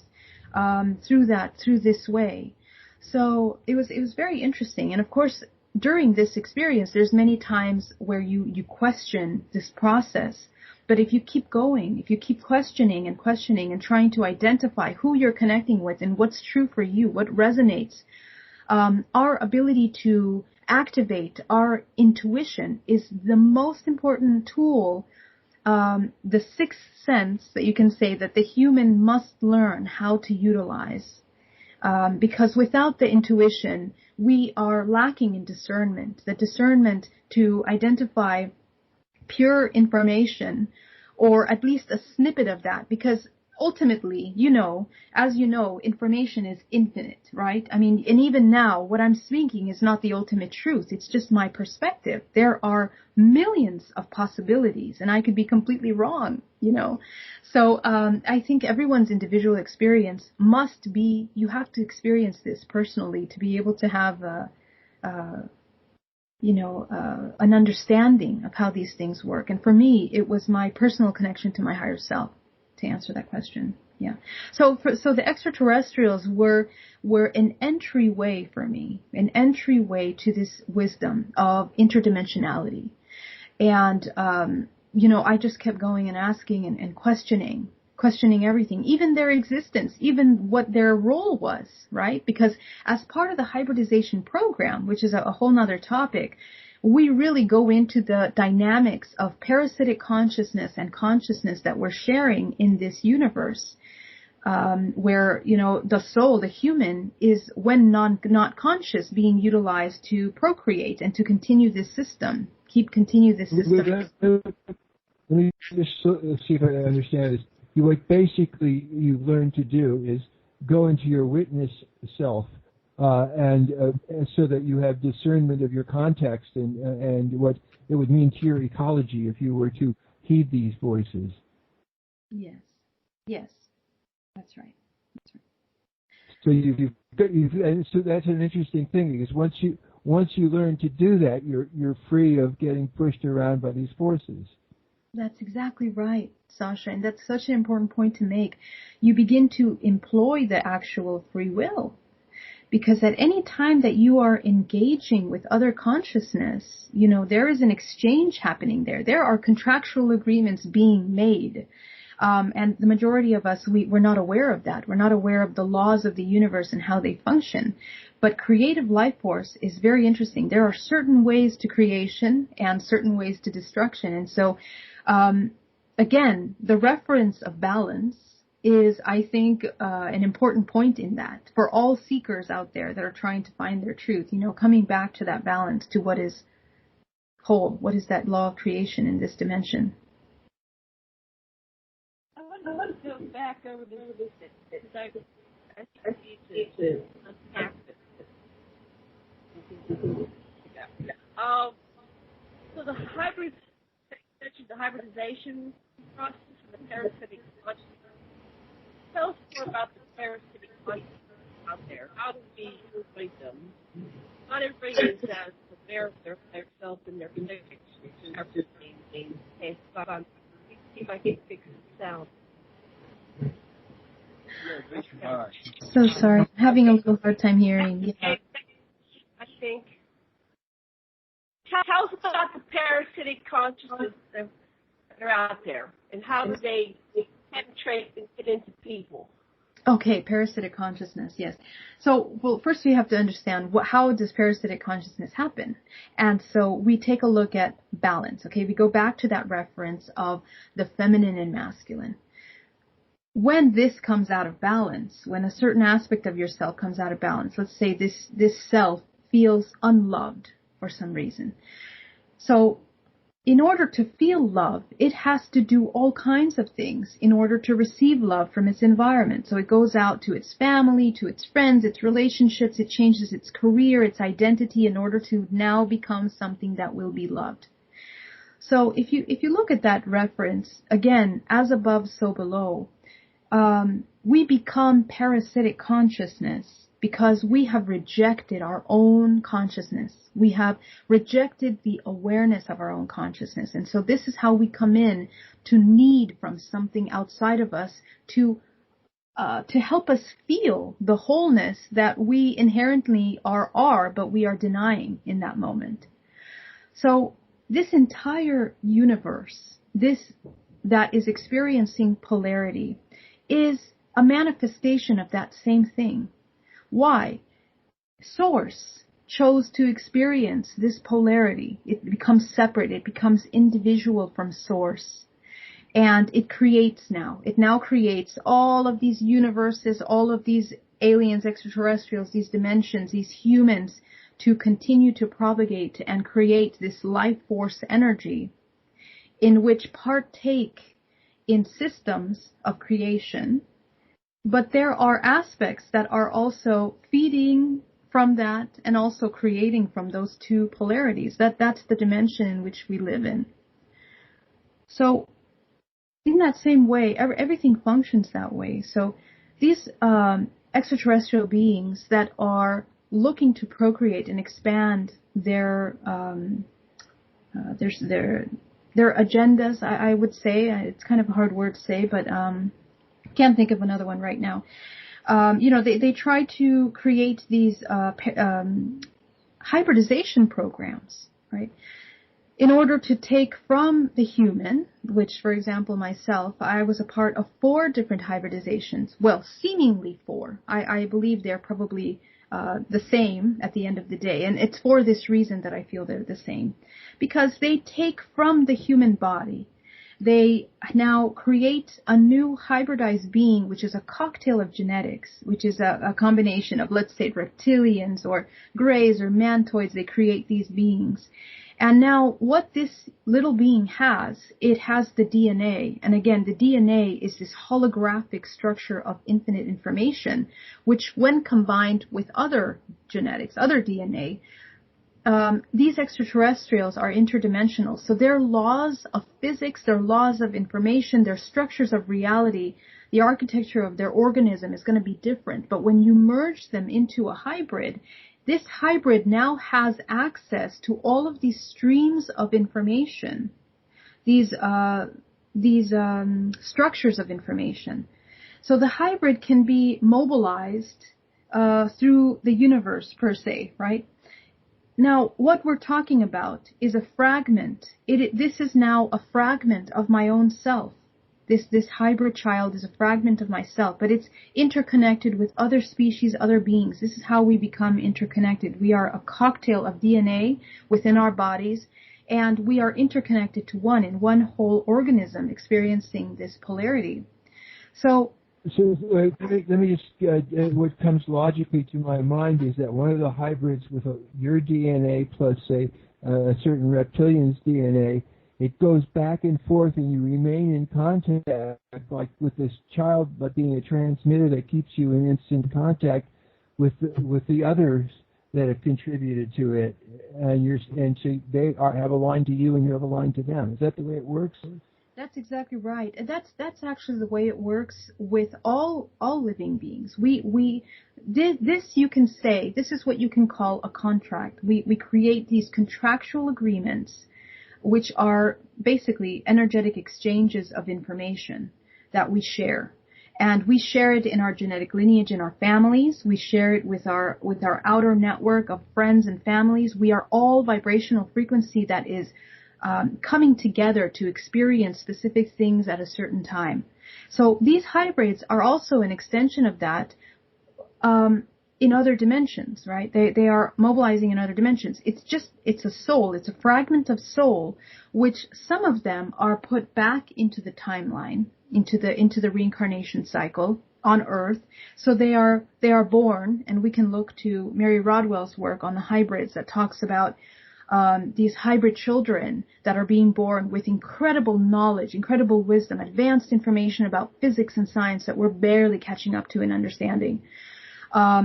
through this way. So it was very interesting. And of course, during this experience, there's many times where you question this process. But if you keep going, if you keep questioning and trying to identify who you're connecting with and what's true for you, what resonates, our ability to activate our intuition is the most important tool, the sixth sense that you can say that the human must learn how to utilize. Because without the intuition, we are lacking in discernment, the discernment to identify pure information, or at least a snippet of that, because ultimately, as you know, information is infinite, right? I mean, and even now, what I'm speaking is not the ultimate truth. It's just my perspective. There are millions of possibilities, and I could be completely wrong, So I think everyone's individual experience must be, you have to experience this personally to be able to have an understanding of how these things work. And for me, it was my personal connection to my higher self, to answer that question. Yeah. So the extraterrestrials were an entryway for me, an entryway to this wisdom of interdimensionality. And, I just kept going and asking and questioning everything, even their existence, even what their role was, right? Because as part of the hybridization program, which is a whole nother topic, we really go into the dynamics of parasitic consciousness and consciousness that we're sharing in this universe, where, the soul, the human, is, when not conscious, being utilized to procreate and to continue this system, continue this system. Let me just see if I understand this. What basically you've learned to do is go into your witness self, and so that you have discernment of your context and what it would mean to your ecology if you were to heed these voices. Yes, that's right. So so that's an interesting thing, because once you learn to do that, you're free of getting pushed around by these forces. That's exactly right, Sasha, and that's such an important point to make. You begin to employ the actual free will, because at any time that you are engaging with other consciousness, there is an exchange happening there. There are contractual agreements being made. And the majority of us, we're not aware of that. We're not aware of the laws of the universe and how they function. But creative life force is very interesting. There are certain ways to creation and certain ways to destruction. And so, again, the reference of balance is, I think, an important point in that for all seekers out there that are trying to find their truth, coming back to that balance, to what is whole, what is that law of creation in this dimension. I want to go back over this because I need to unpack it. So the hybridization process and the parasitic consciousness. Tell us more about the parasitic consciousness out there. How do we avoid them? Not everybody is as aware of their self and their connections. See if I can fix the sound. So sorry, I'm having a little hard time hearing. Yeah. I think. Tell us about the parasitic consciousness that are out there, and how do they penetrate and get into people? Okay, parasitic consciousness, yes. So, well, first we have to understand how does parasitic consciousness happen? And so we take a look at balance, okay? We go back to that reference of the feminine and masculine. When this comes out of balance, when a certain aspect of yourself comes out of balance, let's say this self feels unloved for some reason. So in order to feel love, it has to do all kinds of things in order to receive love from its environment. So it goes out to its family, to its friends, its relationships, it changes its career, its identity in order to now become something that will be loved. So if you look at that reference, again, as above, so below, we become parasitic consciousness because we have rejected our own consciousness. We have rejected the awareness of our own consciousness. And so this is how we come in to need from something outside of us to help us feel the wholeness that we inherently are, but we are denying in that moment. So this entire universe, that is experiencing polarity, is a manifestation of that same thing. Why? Source chose to experience this polarity. It becomes separate. It becomes individual from source. And it now creates all of these universes, all of these aliens, extraterrestrials, these dimensions, these humans, to continue to propagate and create this life force energy in which partake in systems of creation. But there are aspects that are also feeding from that and also creating from those two polarities. That's the dimension in which we live in. So in that same way, everything functions that way. So these extraterrestrial beings that are looking to procreate and expand their agendas, I would say. It's kind of a hard word to say, but can't think of another one right now. They try to create these hybridization programs, right? In order to take from the human, which, for example, myself, I was a part of 4 different hybridizations. Well, seemingly 4. I believe they're probably the same at the end of the day. And it's for this reason that I feel they're the same. Because they take from the human body. They now create a new hybridized being, which is a cocktail of genetics, which is a combination of, let's say, reptilians or greys or mantoids. They create these beings. And now what this little being has, it has the DNA. And again, the DNA is this holographic structure of infinite information, which when combined with other genetics, other DNA, these extraterrestrials are interdimensional. So their laws of physics, their laws of information, their structures of reality, the architecture of their organism is going to be different. But when you merge them into a hybrid, this hybrid now has access to all of these streams of information, these structures of information. So the hybrid can be mobilized through the universe per se, right? Now, what we're talking about is a fragment. This is now a fragment of my own self. This hybrid child is a fragment of myself, but it's interconnected with other species, other beings. This is how we become interconnected. We are a cocktail of DNA within our bodies, and we are interconnected to one in one whole organism experiencing this polarity. So let me just, what comes logically to my mind is that one of the hybrids with your DNA plus, say, a certain reptilian's DNA, it goes back and forth and you remain in contact, like with this child, but being a transmitter that keeps you in instant contact with the others that have contributed to it. And so they have a line to you and you have a line to them. Is that the way it works? That's exactly right. And that's actually the way it works with all living beings. This you can say, this is what you can call a contract. We create these contractual agreements, which are basically energetic exchanges of information that we share. And we share it in our genetic lineage in our families. We share it with our outer network of friends and families. We are all vibrational frequency that is coming together to experience specific things at a certain time. So these hybrids are also an extension of that in other dimensions, right? They are mobilizing in other dimensions. It's a soul, it's a fragment of soul, which some of them are put back into the timeline, into the reincarnation cycle on Earth. So they are born, and we can look to Mary Rodwell's work on the hybrids that talks about these hybrid children that are being born with incredible knowledge, incredible wisdom, advanced information about physics and science that we're barely catching up to in understanding.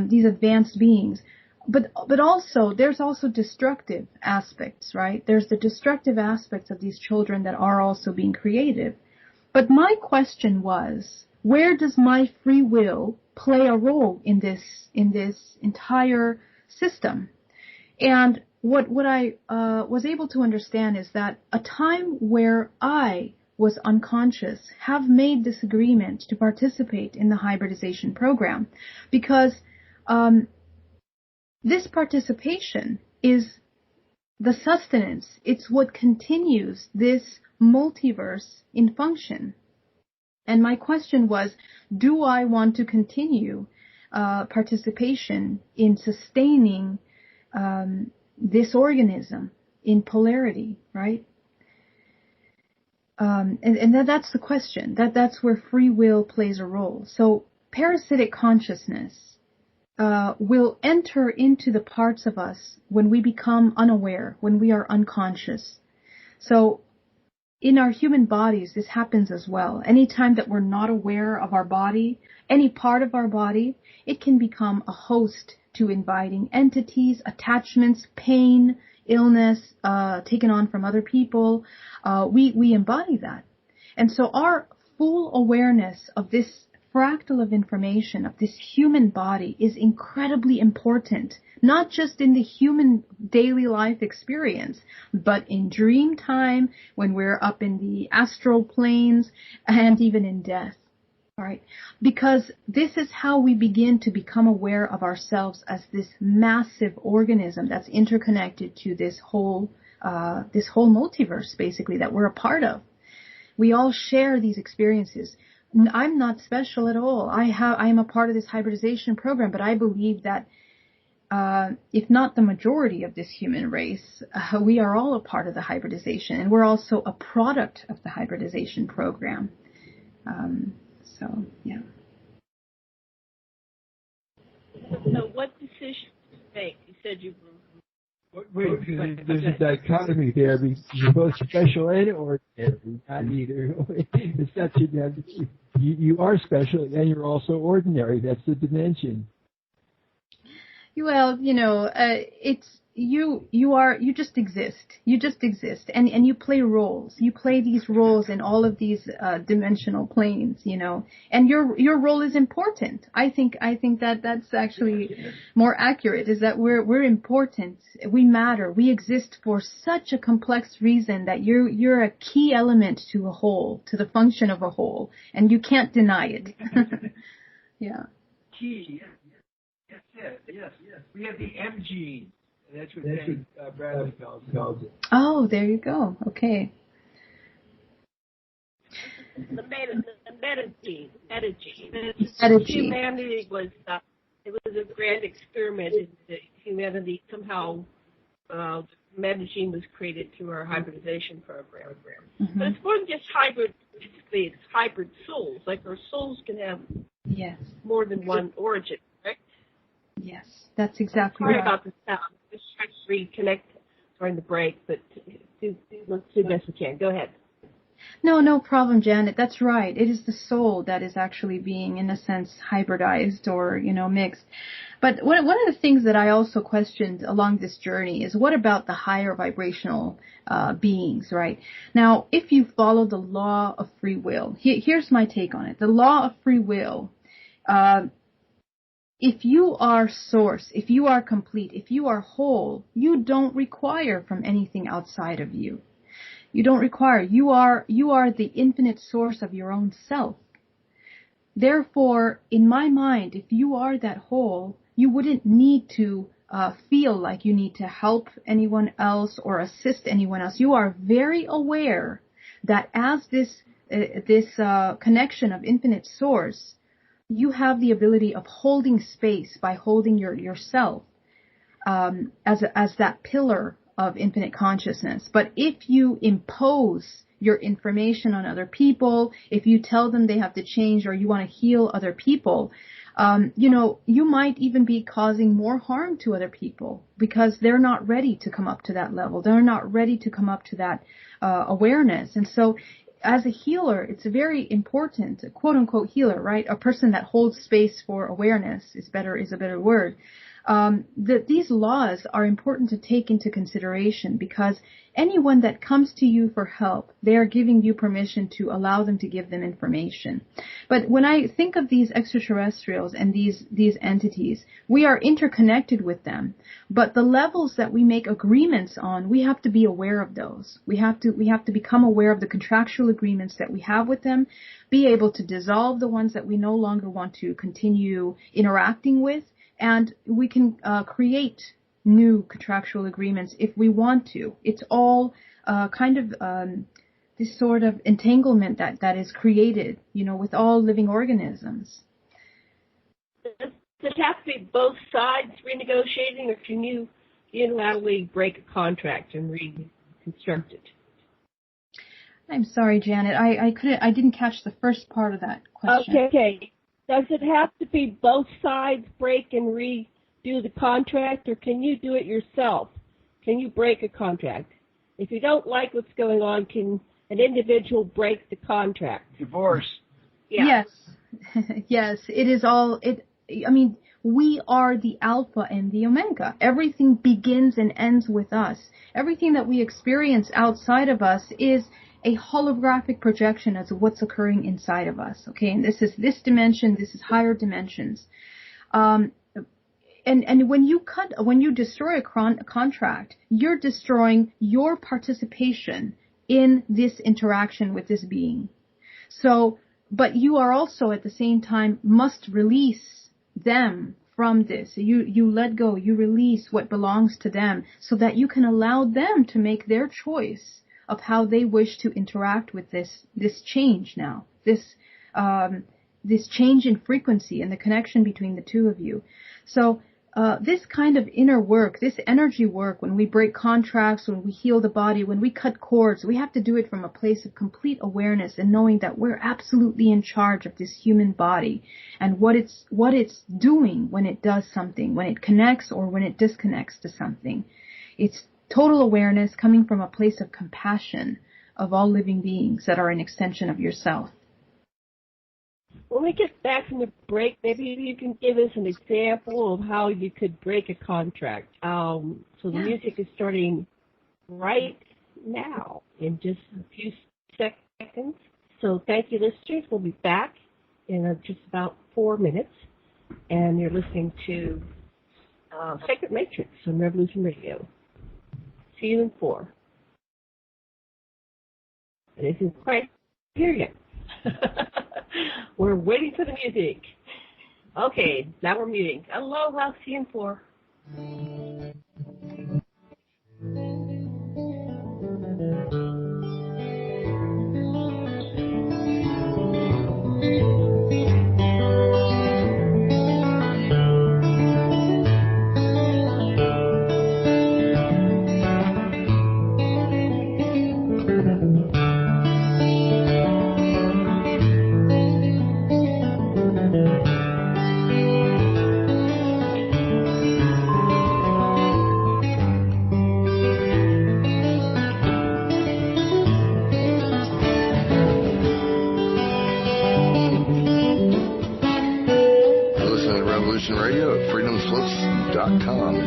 These advanced beings. But also, there's also destructive aspects, right? There's the destructive aspects of these children that are also being creative. But my question was, where does my free will play a role in this entire system? And what I was able to understand is that a time where I was unconscious have made this agreement to participate in the hybridization program, because this participation is the sustenance. It's what continues this multiverse in function. And my question was, do I want to continue participation in sustaining this organism in polarity, right? And that's the question. That's where free will plays a role. So parasitic consciousness will enter into the parts of us when we become unaware, when we are unconscious. So in our human bodies, this happens as well. Anytime that we're not aware of our body, any part of our body, it can become a host to inviting entities, attachments, pain, illness, taken on from other people. We embody that. And so our full awareness of this fractal of information, of this human body, is incredibly important, not just in the human daily life experience, but in dream time, when we're up in the astral planes, and even in death. All right, because this is how we begin to become aware of ourselves as this massive organism that's interconnected to this whole multiverse, basically, that we're a part of. We all share these experiences. I'm not special at all. I am a part of this hybridization program, but I believe that if not the majority of this human race, we are all a part of the hybridization, and we're also a product of the hybridization program. So, yeah. So what decisions to make? You said you were... Wait, there's a dichotomy there. You're both special and ordinary. Not either. It's not you are special and you're also ordinary. That's the dimension. Well, it's you just exist. You just exist, and you play roles. You play these roles in all of these dimensional planes, and your role is important. I think that that's actually more accurate. Is that we're important. We matter. We exist for such a complex reason that you're a key element to a whole, to the function of a whole, and you can't deny it. Yeah. Key. Yes. We have the M gene. That's what Bradley calls it. Oh, there you go. Okay. The meta gene. Humanity was it was a grand experiment. Humanity somehow the meta gene was created through our hybridization program. Mm-hmm. But it's more than just hybrid. Basically, it's hybrid souls. Like our souls can have more than one origin, correct? Yes, that's exactly Sorry right. about the sound. Just trying to reconnect during the break, but let's do the best we can. Go ahead. No problem, Janet. That's right. It is the soul that is actually being, in a sense, hybridized or, mixed. But one of the things that I also questioned along this journey is, what about the higher vibrational beings, right? Now, if you follow the law of free will, here's my take on it. The law of free will, if you are source, if you are complete, if you are whole, you don't require from anything outside of you. You don't require. You are the infinite source of your own self. Therefore, in my mind, if you are that whole, you wouldn't need to feel like you need to help anyone else or assist anyone else. You are very aware that as this connection of infinite source, you have the ability of holding space by holding yourself as that pillar of infinite consciousness. But if you impose your information on other people, if you tell them they have to change or you want to heal other people, you might even be causing more harm to other people because they're not ready to come up to that level. They're not ready to come up to that awareness. And so as a healer, it's very important, a quote unquote healer, right? A person that holds space for awareness is a better word. That these laws are important to take into consideration because anyone that comes to you for help, they are giving you permission to allow them to give them information. But when I think of these extraterrestrials and these entities, we are interconnected with them. But the levels that we make agreements on, we have to be aware of those. We have to become aware of the contractual agreements that we have with them, be able to dissolve the ones that we no longer want to continue interacting with. And we can create new contractual agreements if we want to. It's all kind of this sort of entanglement that is created, with all living organisms. Does it have to be both sides renegotiating, or can you unilaterally break a contract and reconstruct it? I'm sorry, Janet. I didn't catch the first part of that question. Okay. Does it have to be both sides break and redo the contract, or can you do it yourself? Can you break a contract? If you don't like what's going on, can an individual break the contract? Divorce. Yeah. Yes. Yes, it is all, we are the Alpha and the Omega. Everything begins and ends with us. Everything that we experience outside of us is a holographic projection as to what's occurring inside of us. Okay, and this is this dimension, this is higher dimensions. And when you destroy a contract, you're destroying your participation in this interaction with this being. So, but you are also at the same time must release them from this. You let go, you release what belongs to them so that you can allow them to make their choice of how they wish to interact with this change now, this change in frequency and the connection between the two of you. So this kind of inner work, this energy work, when we break contracts, when we heal the body, when we cut cords, we have to do it from a place of complete awareness and knowing that we're absolutely in charge of this human body and what it's doing when it does something, when it connects or when it disconnects to something. It's total awareness coming from a place of compassion of all living beings that are an extension of yourself. When we get back from the break, maybe you can give us an example of how you could break a contract. So the music is starting right now in just a few seconds. So thank you, listeners. We'll be back in just about 4 minutes. And you're listening to Sacred Matrix on Revolution Radio. See you in 4. It isn't quite here yet. We're waiting for the music. Okay, now we're muting. Aloha, see you in 4.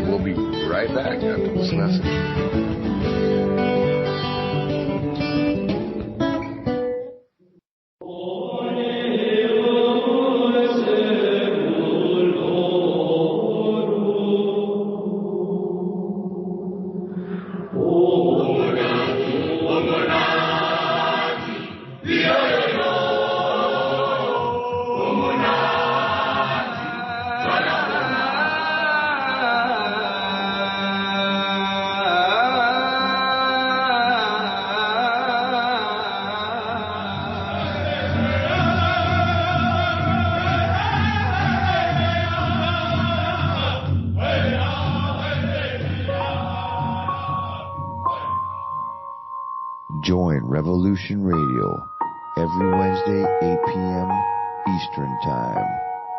We'll be right back after this message. Join Revolution Radio every Wednesday, 8 p.m. Eastern Time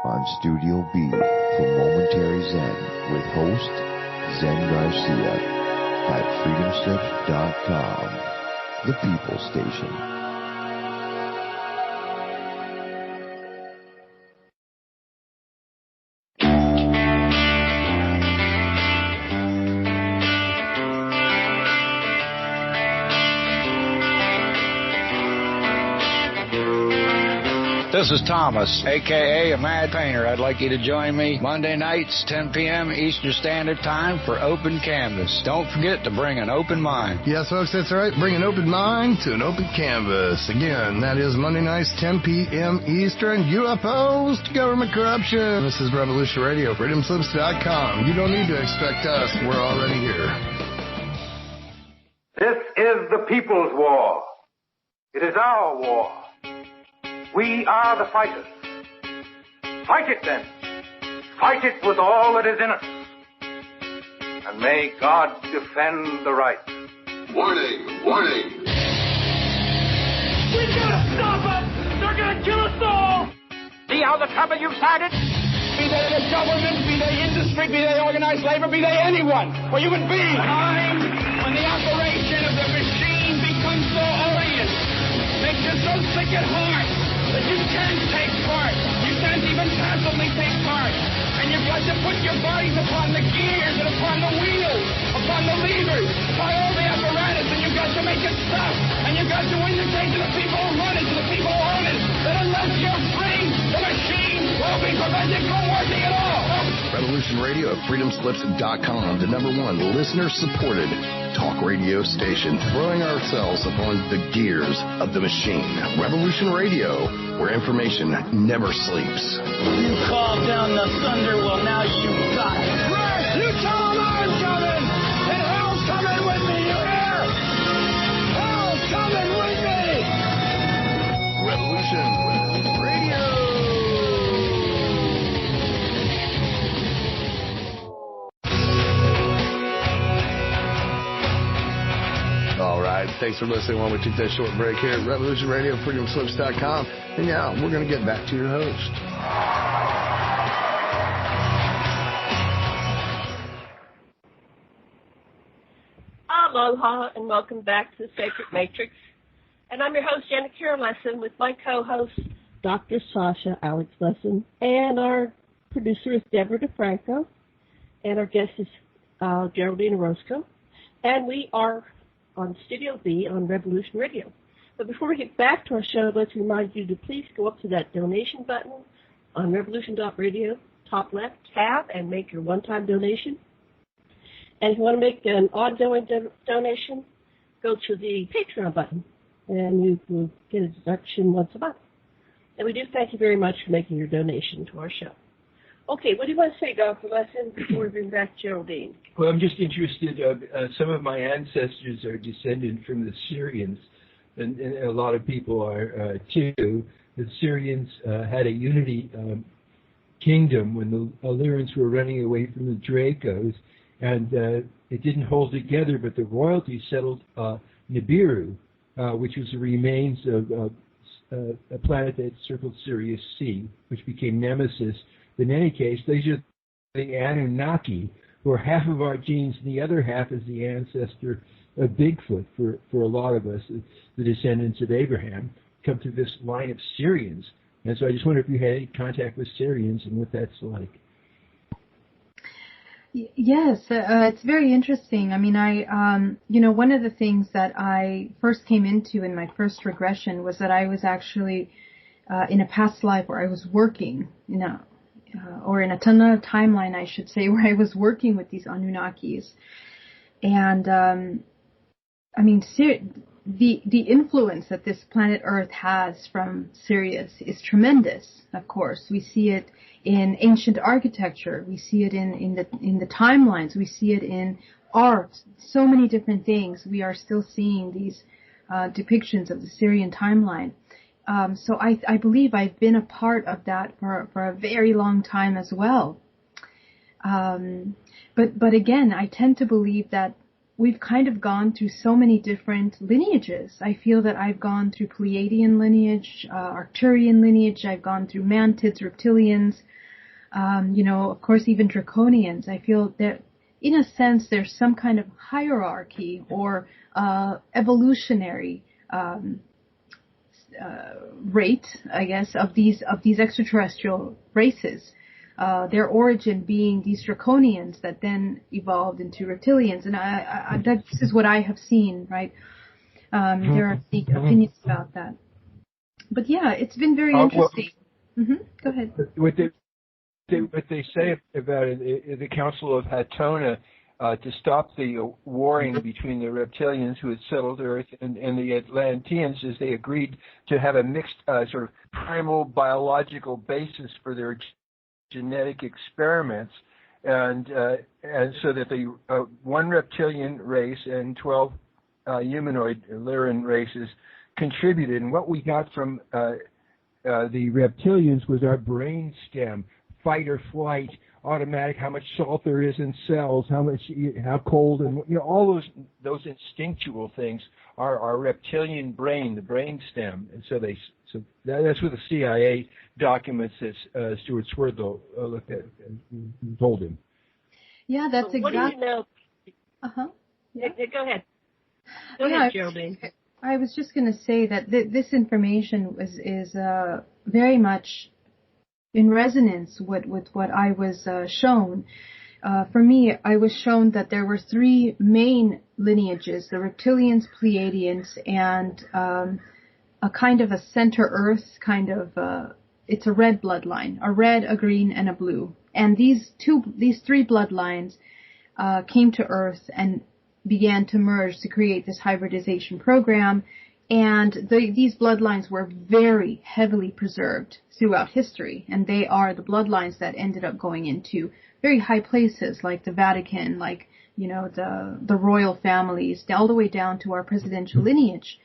on Studio B for Momentary Zen with host Zen Garcia at freedomslips.com, the People Station. This is Thomas, a.k.a. a Mad Painter. I'd like you to join me Monday nights, 10 p.m. Eastern Standard Time for Open Canvas. Don't forget to bring an open mind. Yes, folks, that's right. Bring an open mind to an open canvas. Again, that is Monday nights, 10 p.m. Eastern. UFOs to government corruption. This is Revolution Radio, freedomslips.com. You don't need to expect us. We're already here. This is the people's war. It is our war. We are the fighters. Fight it then. Fight it with all that is in us. And may God defend the right. Warning! Warning! We gotta stop them! They're gonna kill us all! The how the trouble you've started? Be they the government, be they industry, be they organized labor, be they anyone, or human beings. Time when the operation of the machine becomes so odious, makes you so sick at heart that you can't take part. You can't even passively take part. And you've got to put your bodies upon the gears and upon the wheels, upon the levers, upon all the apparatus, and you've got to make it stop. And you've got to indicate to the people who run it, to the people who own it, that unless you're free, the machine will be prevented from working at all. Revolution Radio at freedomslips.com, the #1 listener-supported talk radio station, throwing ourselves upon the gears of the machine. Revolution Radio, where information never sleeps. You called down the thunder, well now you got it. Right, you tell them I'm coming, and hell's coming with me, you hear? Hell's coming with me! Revolution Radio. All right, thanks for listening while we took that short break here at Revolution Radio, freedomslips.com. And now we're going to get back to your host. Aloha and welcome back to the Sacred Matrix. And I'm your host, Janet Lessin, with my co-host, Dr. Sasha, Alex Lessin, and our producer is Debra DeFranco, and our guest is Geraldine Orozco. And we are on Studio B on Revolution Radio. But before we get back to our show, let's remind you to please go up to that donation button on revolution.radio, top left tab, and make your one-time donation. And if you want to make an ongoing donation, go to the Patreon button, and you will get a deduction once a month. And we do thank you very much for making your donation to our show. Okay, what do you want to say, Dr. Lessin, before we bring back Geraldine? Well, I'm just interested. Some of my ancestors are descended from the Syrians, and a lot of people are too. The Syrians had a unity kingdom when the Illyrians were running away from the Dracos, and it didn't hold together, but the royalty settled Nibiru, which was the remains of a planet that circled Sirius C, which became Nemesis. But in any case, these are the Anunnaki, who are half of our genes, and the other half is the ancestor of Bigfoot for a lot of us, the descendants of Abraham, come through this line of Syrians. And so I just wonder if you had any contact with Syrians and what that's like. Yes, it's very interesting. I mean, one of the things that I first came into in my first regression was that I was actually in a past life where I was working, or in a timeline, I should say, where I was working with these Anunnakis. And, the influence that this planet Earth has from Sirius is tremendous, of course. We see it in ancient architecture. We see it in the timelines. We see it in art. So many different things. We are still seeing these depictions of the Syrian timeline. So I believe I've been a part of that for a very long time as well. But again, I tend to believe that we've kind of gone through so many different lineages. I feel that I've gone through Pleiadian lineage, Arcturian lineage. I've gone through Mantids, reptilians, of course, even Draconians. I feel that, in a sense, there's some kind of hierarchy or evolutionary rate, I guess, of these extraterrestrial races. Their origin being these Draconians that then evolved into reptilians, and this is what I have seen. Right? There are opinions about that, but yeah, it's been very interesting. Go ahead. What they say about it, the Council of Hatona, to stop the warring between the reptilians who had settled Earth and the Atlanteans, is they agreed to have a mixed sort of primal biological basis for their genetic experiments, and so that the one reptilian race and 12 humanoid Lyran races contributed. And what we got from the reptilians was our brain stem, fight or flight, automatic, how much salt there is in cells, how cold, and all those instinctual things are our reptilian brain, the brain stem. And so that's what the CIA documents that Stuart Swerdlow looked at and told him. Yeah, that's exactly. What do you know? Yeah. Go ahead. Go ahead, Geraldine. I was just going to say that this information is very much in resonance with what I was shown. For me, I was shown that there were three main lineages: the reptilians, Pleiadians, and a kind of a center Earth kind of. It's a red bloodline, a red, a green, and a blue. And these three bloodlines came to Earth and began to merge to create this hybridization program. And these bloodlines were very heavily preserved throughout history. And they are the bloodlines that ended up going into very high places like the Vatican, like, the royal families, all the way down to our presidential lineage.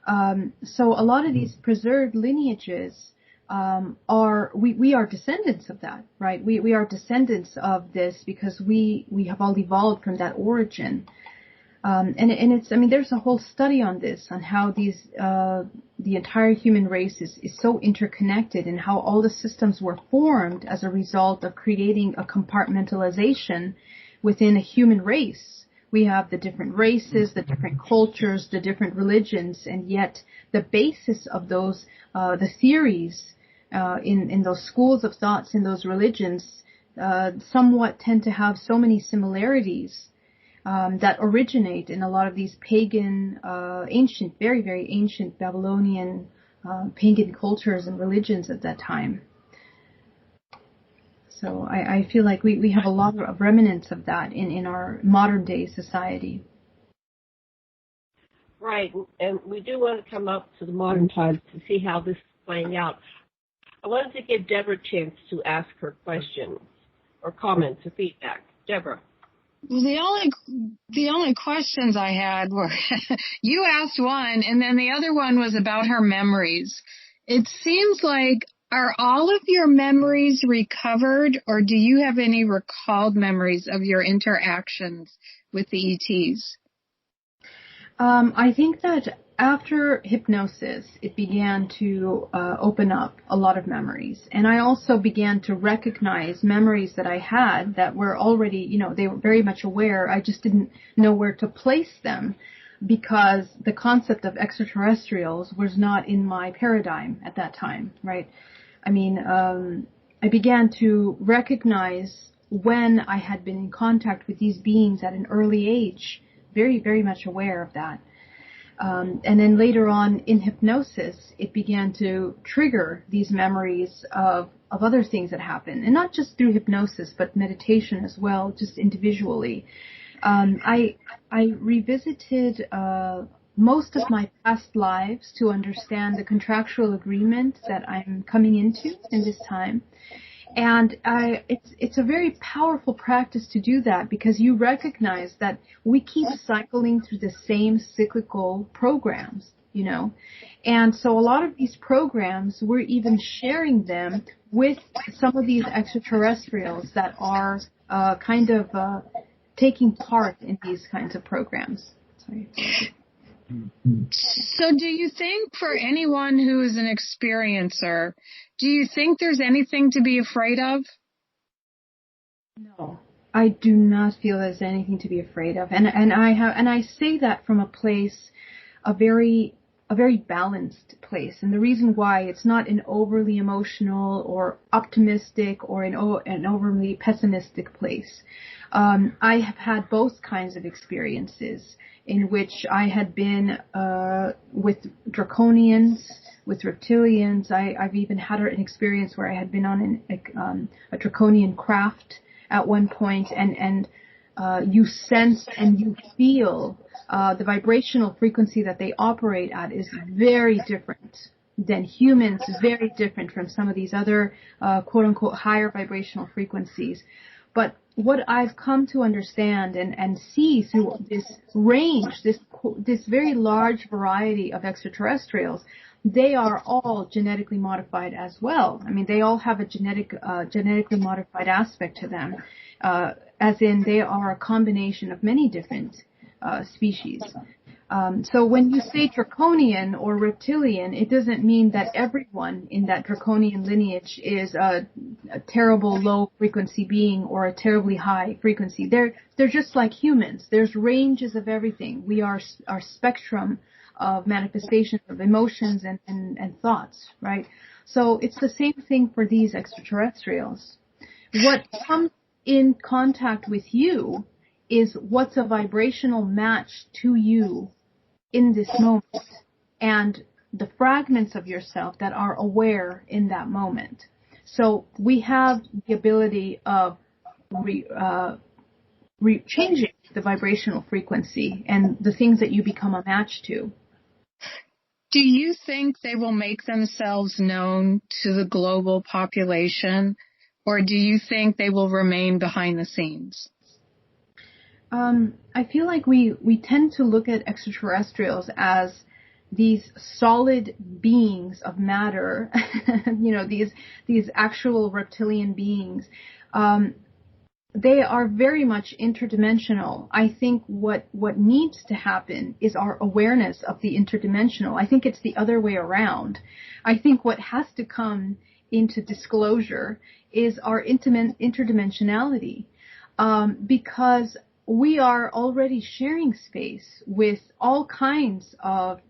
So a lot of these preserved lineages we are descendants of that, right? We are descendants of this because we have all evolved from that origin. And it's, there's a whole study on this, on how the entire human race is so interconnected, and how all the systems were formed as a result of creating a compartmentalization within a human race. We have the different races, the different cultures, the different religions, and yet the basis of those, the theories, in those schools of thoughts, in those religions, somewhat tend to have so many similarities that originate in a lot of these pagan, ancient, very, very ancient Babylonian pagan cultures and religions at that time. So I feel like we have a lot of remnants of that in our modern day society. Right, and we do want to come up to the modern times to see how this is playing out. I wanted to give Debra a chance to ask her questions or comments or feedback. Debra. Well, the only questions I had were, you asked one, and then the other one was about her memories. It seems like, are all of your memories recovered, or do you have any recalled memories of your interactions with the ETs? I think that after hypnosis, it began to open up a lot of memories. And I also began to recognize memories that I had that were already, they were very much aware. I just didn't know where to place them because the concept of extraterrestrials was not in my paradigm at that time, right? I began to recognize when I had been in contact with these beings at an early age, very, very much aware of that. And then later on in hypnosis, it began to trigger these memories of other things that happened. And not just through hypnosis, but meditation as well, just individually. I revisited most of my past lives to understand the contractual agreement that I'm coming into in this time. And it's a very powerful practice to do that, because you recognize that we keep cycling through the same cyclical programs, And so a lot of these programs, we're even sharing them with some of these extraterrestrials that are taking part in these kinds of programs. Sorry. So do you think, for anyone who is an experiencer, do you think there's anything to be afraid of? No, I do not feel there's anything to be afraid of. And I say that from a place, a very balanced place. And the reason why, it's not an overly emotional or optimistic or an overly pessimistic place. I have had both kinds of experiences in which I had been with draconians, with reptilians. I've even had an experience where I had been on a draconian craft at one point, and you sense and you feel the vibrational frequency that they operate at is very different than humans, very different from some of these other quote-unquote higher vibrational frequencies. But what I've come to understand and see through this range, this very large variety of extraterrestrials, they are all genetically modified as well. I mean, they all have a genetically modified aspect to them, as in they are a combination of many different species. So when you say draconian or reptilian, it doesn't mean that everyone in that draconian lineage is a terrible low frequency being or a terribly high frequency. They're just like humans. There's ranges of everything. We are our spectrum of manifestations of emotions and thoughts, right? So it's the same thing for these extraterrestrials. What comes in contact with you is what's a vibrational match to you in this moment, and the fragments of yourself that are aware in that moment. So we have the ability of changing the vibrational frequency and the things that you become a match to. Do you think they will make themselves known to the global population, or do you think they will remain behind the scenes? I feel like we tend to look at extraterrestrials as these solid beings of matter, these actual reptilian beings. They are very much interdimensional. I think what needs to happen is our awareness of the interdimensional. I think it's the other way around. I think what has to come into disclosure is our interdimensionality, because we are already sharing space with all kinds of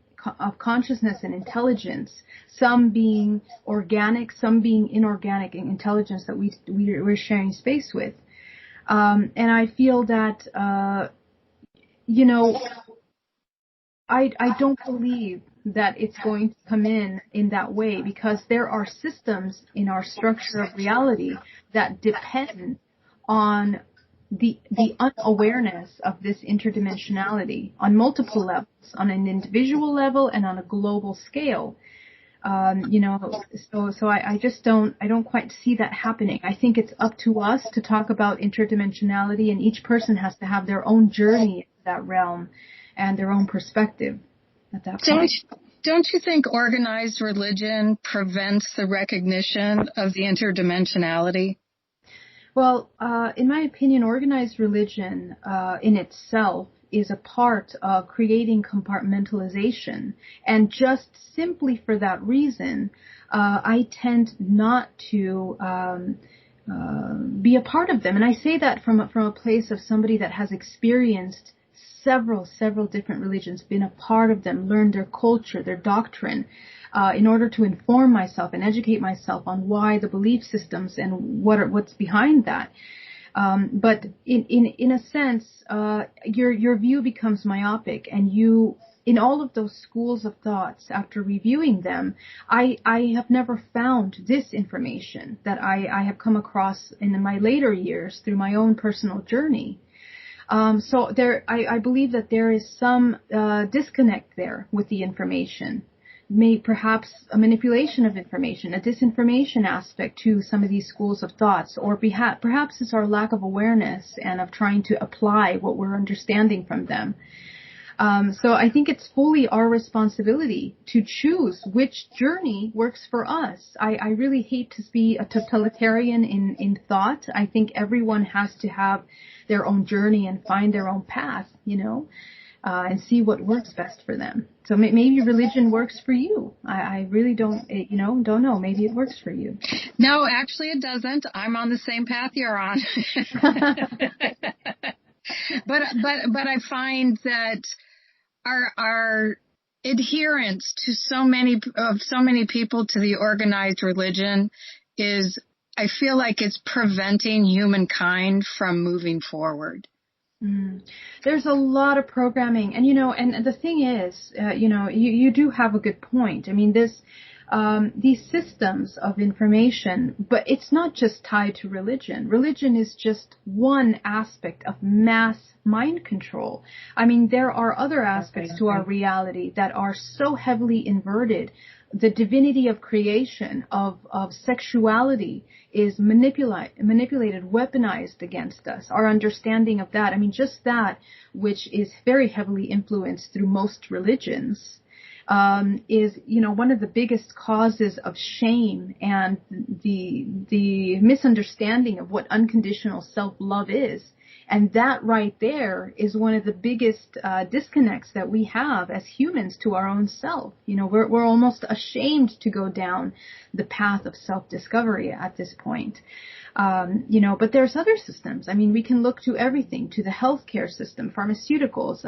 consciousness and intelligence, some being organic, some being inorganic intelligence that we're sharing space with. And I feel that, I don't believe that it's going to come in that way, because there are systems in our structure of reality that depend on the unawareness of this interdimensionality on multiple levels, on an individual level and on a global scale. So I don't quite see that happening. I think it's up to us to talk about interdimensionality, and each person has to have their own journey in that realm and their own perspective at that point. Don't you think organized religion prevents the recognition of the interdimensionality? Well, in my opinion, organized religion in itself is a part of creating compartmentalization. And just simply for that reason, I tend not to be a part of them. And I say that from a place of somebody that has experienced several different religions, been a part of them, learned their culture, their doctrine, in order to inform myself and educate myself on why the belief systems and what's behind that. But in a sense, your view becomes myopic, and you, in all of those schools of thoughts, after reviewing them, I have never found this information that I have come across in my later years through my own personal journey. So I believe that there is some disconnect there with the information. Perhaps a manipulation of information, a disinformation aspect to some of these schools of thoughts, or perhaps it's our lack of awareness and of trying to apply what we're understanding from them. So I think it's fully our responsibility to choose which journey works for us. I really hate to be a totalitarian in thought. I think everyone has to have their own journey and find their own path, and see what works best for them. So maybe religion works for you. I really don't know. Maybe it works for you. No, actually it doesn't. I'm on the same path you're on. But I find that our adherence to so many people to the organized religion is, I feel like it's preventing humankind from moving forward. There's a lot of programming, and and the thing is, you do have a good point. I mean, this these systems of information, but it's not just tied to religion. Religion is just one aspect of mass mind control. I mean, there are other aspects to our reality that are so heavily inverted. The divinity of creation, of sexuality is manipulated, weaponized against us. Our understanding of that, I mean, just that, which is very heavily influenced through most religions, is, one of the biggest causes of shame and the misunderstanding of what unconditional self-love is. And that right there is one of the biggest disconnects that we have as humans to our own self. We're almost ashamed to go down the path of self-discovery at this point. But there's other systems. I mean, we can look to everything, to the healthcare system, pharmaceuticals,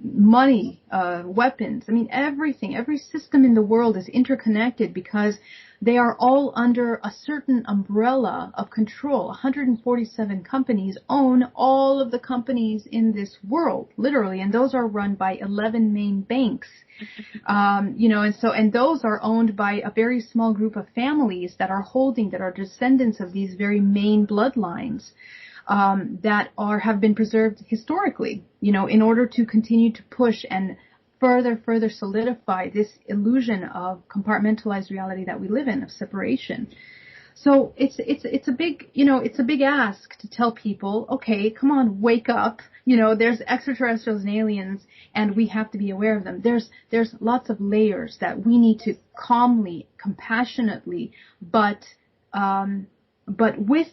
money, weapons. I mean, everything, every system in the world is interconnected because they are all under a certain umbrella of control. 147 companies own all of the companies in this world, literally, and those are run by 11 main banks. And those are owned by a very small group of families that are descendants of these very main bloodlines, that have been preserved historically, in order to continue to push and further solidify this illusion of compartmentalized reality that we live in, of separation. So it's a big ask to tell people, okay, come on, wake up. There's extraterrestrials and aliens, and we have to be aware of them. There's lots of layers that we need to calmly, compassionately, but with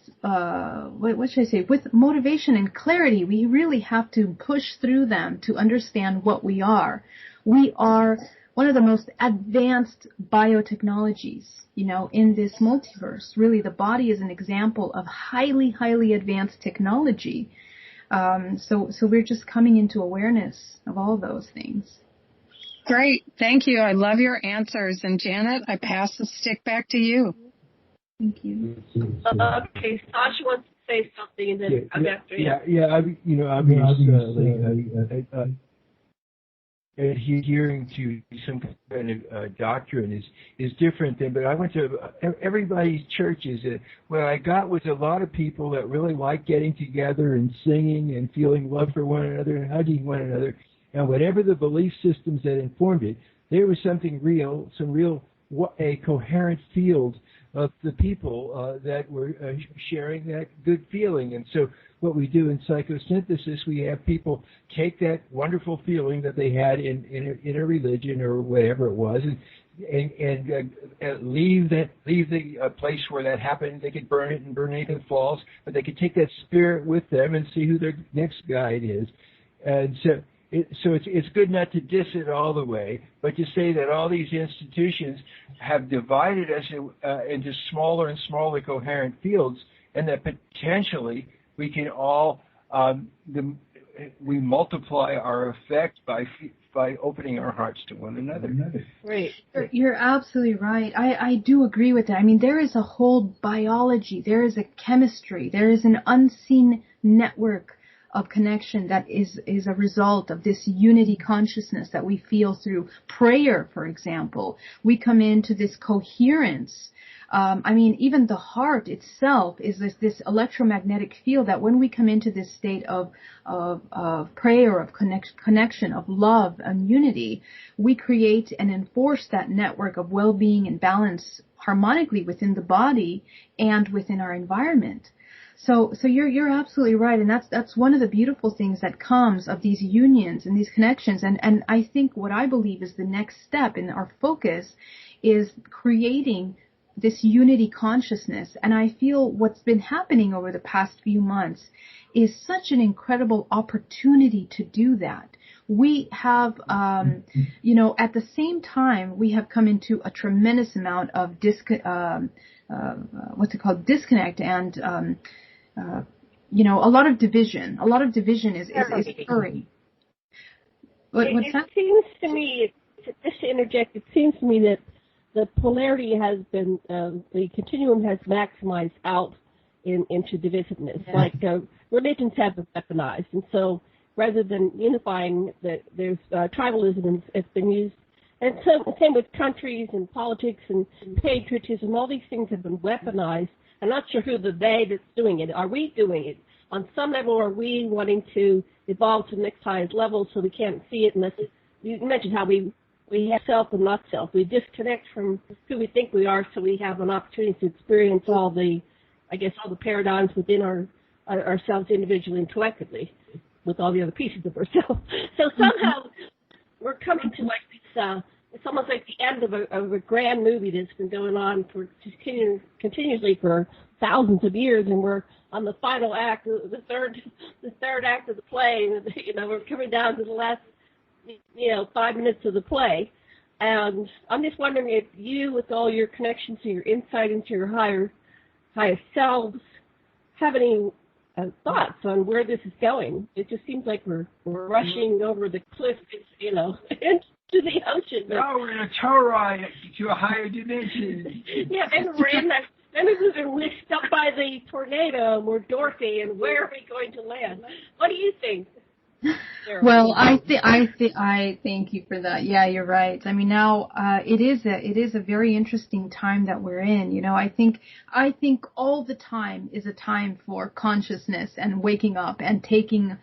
with motivation and clarity, we really have to push through them to understand what we are. We are one of the most advanced biotechnologies, in this multiverse. Really, the body is an example of highly, highly advanced technology. So we're just coming into awareness of all those things. Great. Thank you. I love your answers. And Janet, I pass the stick back to you. Thank you. Okay, Sasha wants to say something, and then I'm after you. Adhering to some kind of doctrine is different than. But I went to everybody's churches. What I got was a lot of people that really like getting together and singing and feeling love for one another and hugging one another. And whatever the belief systems that informed it, there was something real, a coherent field of the people that were sharing that good feeling. And so what we do in psychosynthesis, we have people take that wonderful feeling that they had in a religion or whatever it was, and leave the place where that happened. They could burn it and burn anything that falls, but they could take that spirit with them and see who their next guide is. And so it's good not to diss it all the way, but to say that all these institutions have divided us into smaller and smaller coherent fields, and that potentially we can all we multiply our effect by opening our hearts to one another. Right. You're absolutely right. I do agree with that. I mean, there is a whole biology, there is a chemistry, there is an unseen network of connection that is a result of this unity consciousness that we feel through prayer, for example. We come into this coherence. Even the heart itself is this electromagnetic field that when we come into this state of prayer, of connection, of love and unity, we create and enforce that network of well-being and balance harmonically within the body and within our environment. So you're absolutely right, and that's one of the beautiful things that comes of these unions and these connections. And I think what I believe is the next step in our focus is creating this unity consciousness. And I feel what's been happening over the past few months is such an incredible opportunity to do that. We have, at the same time, we have come into a tremendous amount of disconnect and a lot of division. A lot of division is occurring. What's that? It seems to me, just to interject, it seems to me that the polarity has been, the continuum has maximized out into divisiveness. Yeah. Like religions have been weaponized, and so rather than unifying, there's tribalism has been used And so, same with countries and politics and patriotism. All these things have been weaponized. I'm not sure who the they that's doing it. Are we doing it? On some level, are we wanting to evolve to the next highest level so we can't see it unless you mentioned how we have self and not self. We disconnect from who we think we are so we have an opportunity to experience all the paradigms within ourselves individually and collectively with all the other pieces of ourselves. So somehow we're coming to like this, it's almost like the end of a grand movie that's been going on for continuously for thousands of years, and we're on the final act, the third act of the play, and we're coming down to the last 5 minutes of the play. And I'm just wondering if you, with all your connections and your insight into your higher selves, have any thoughts on where this is going. It just seems like we're rushing over the cliff, into the ocean. No, we're going to tow ride to a higher dimension. Yeah, maybe we've been whisked up by the tornado and we're Dorothy, and where are we going to land? What do you think? Well, I thank you for that. Yeah, you're right. I mean, now it is a very interesting time that we're in. I think all the time is a time for consciousness and waking up and taking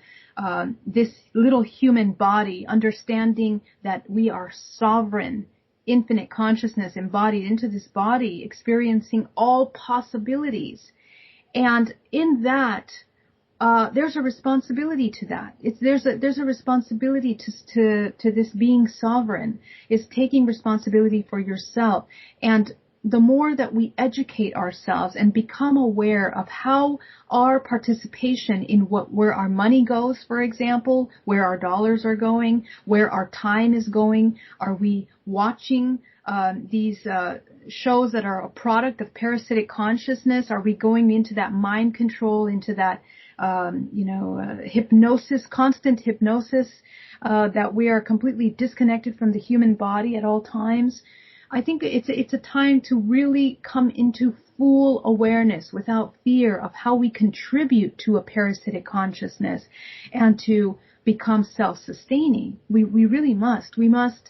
this little human body, understanding that we are sovereign, infinite consciousness embodied into this body, experiencing all possibilities, and in that. There's a responsibility to that. There's a responsibility to this being sovereign, is taking responsibility for yourself. And the more that we educate ourselves and become aware of how our participation in where our money goes, for example, where our dollars are going, where our time is going, are we watching these shows that are a product of parasitic consciousness? Are we going into that mind control, into that hypnosis, constant hypnosis, that we are completely disconnected from the human body at all times? I think it's a time to really come into full awareness without fear of how we contribute to a parasitic consciousness and to become self-sustaining. We really must. We must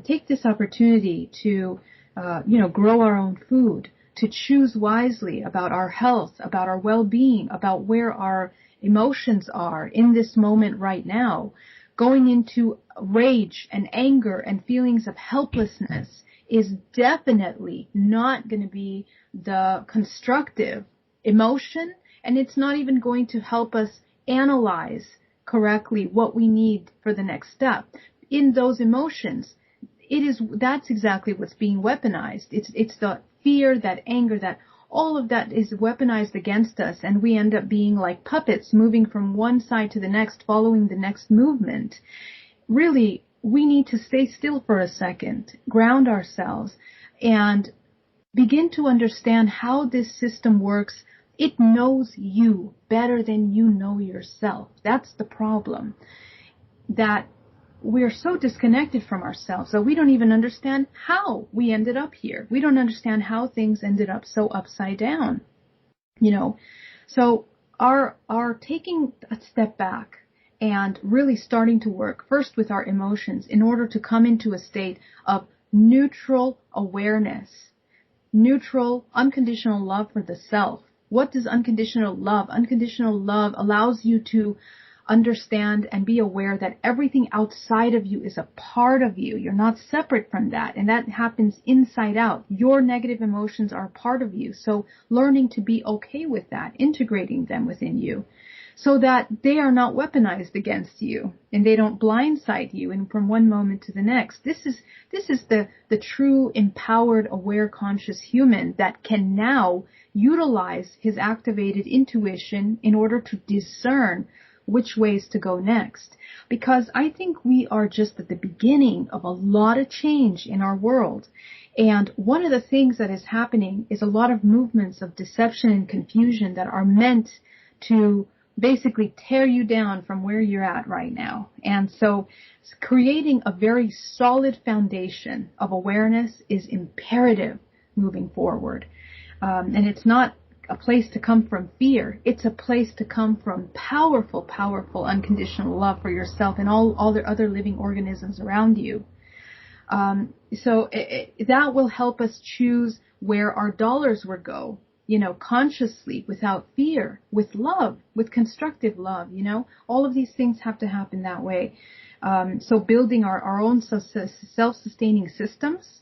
take this opportunity to grow our own food, to choose wisely about our health, about our well-being, about where our emotions are in this moment right now. Going into rage and anger and feelings of helplessness is definitely not going to be the constructive emotion, and it's not even going to help us analyze correctly what we need for the next step. In those emotions, that's exactly what's being weaponized. It's the fear, that anger, that all of that is weaponized against us, and we end up being like puppets moving from one side to the next, following the next movement. Really, we need to stay still for a second, ground ourselves, and begin to understand how this system works. It knows you better than you know yourself. That's the problem. That we're so disconnected from ourselves that we don't even understand how we ended up here. We don't understand how things ended up so upside down. So our taking a step back and really starting to work first with our emotions in order to come into a state of neutral awareness, neutral, unconditional love for the self. What does unconditional love? Unconditional love allows you to understand and be aware that everything outside of you is a part of you. You're not separate from that, and that happens inside out. Your negative emotions are a part of you, so learning to be okay with that, integrating them within you, so that they are not weaponized against you and they don't blindside you and from one moment to the next. This is the true empowered, aware, conscious human that can now utilize his activated intuition in order to discern which ways to go next. Because I think we are just at the beginning of a lot of change in our world. And one of the things that is happening is a lot of movements of deception and confusion that are meant to basically tear you down from where you're at right now. And so creating a very solid foundation of awareness is imperative moving forward. And it's not a place to come from fear. It's a place to come from powerful, powerful, unconditional love for yourself and all the other living organisms around you. So that will help us choose where our dollars will go, consciously, without fear, with love, with constructive love, all of these things have to happen that way. So building our own self-sustaining systems,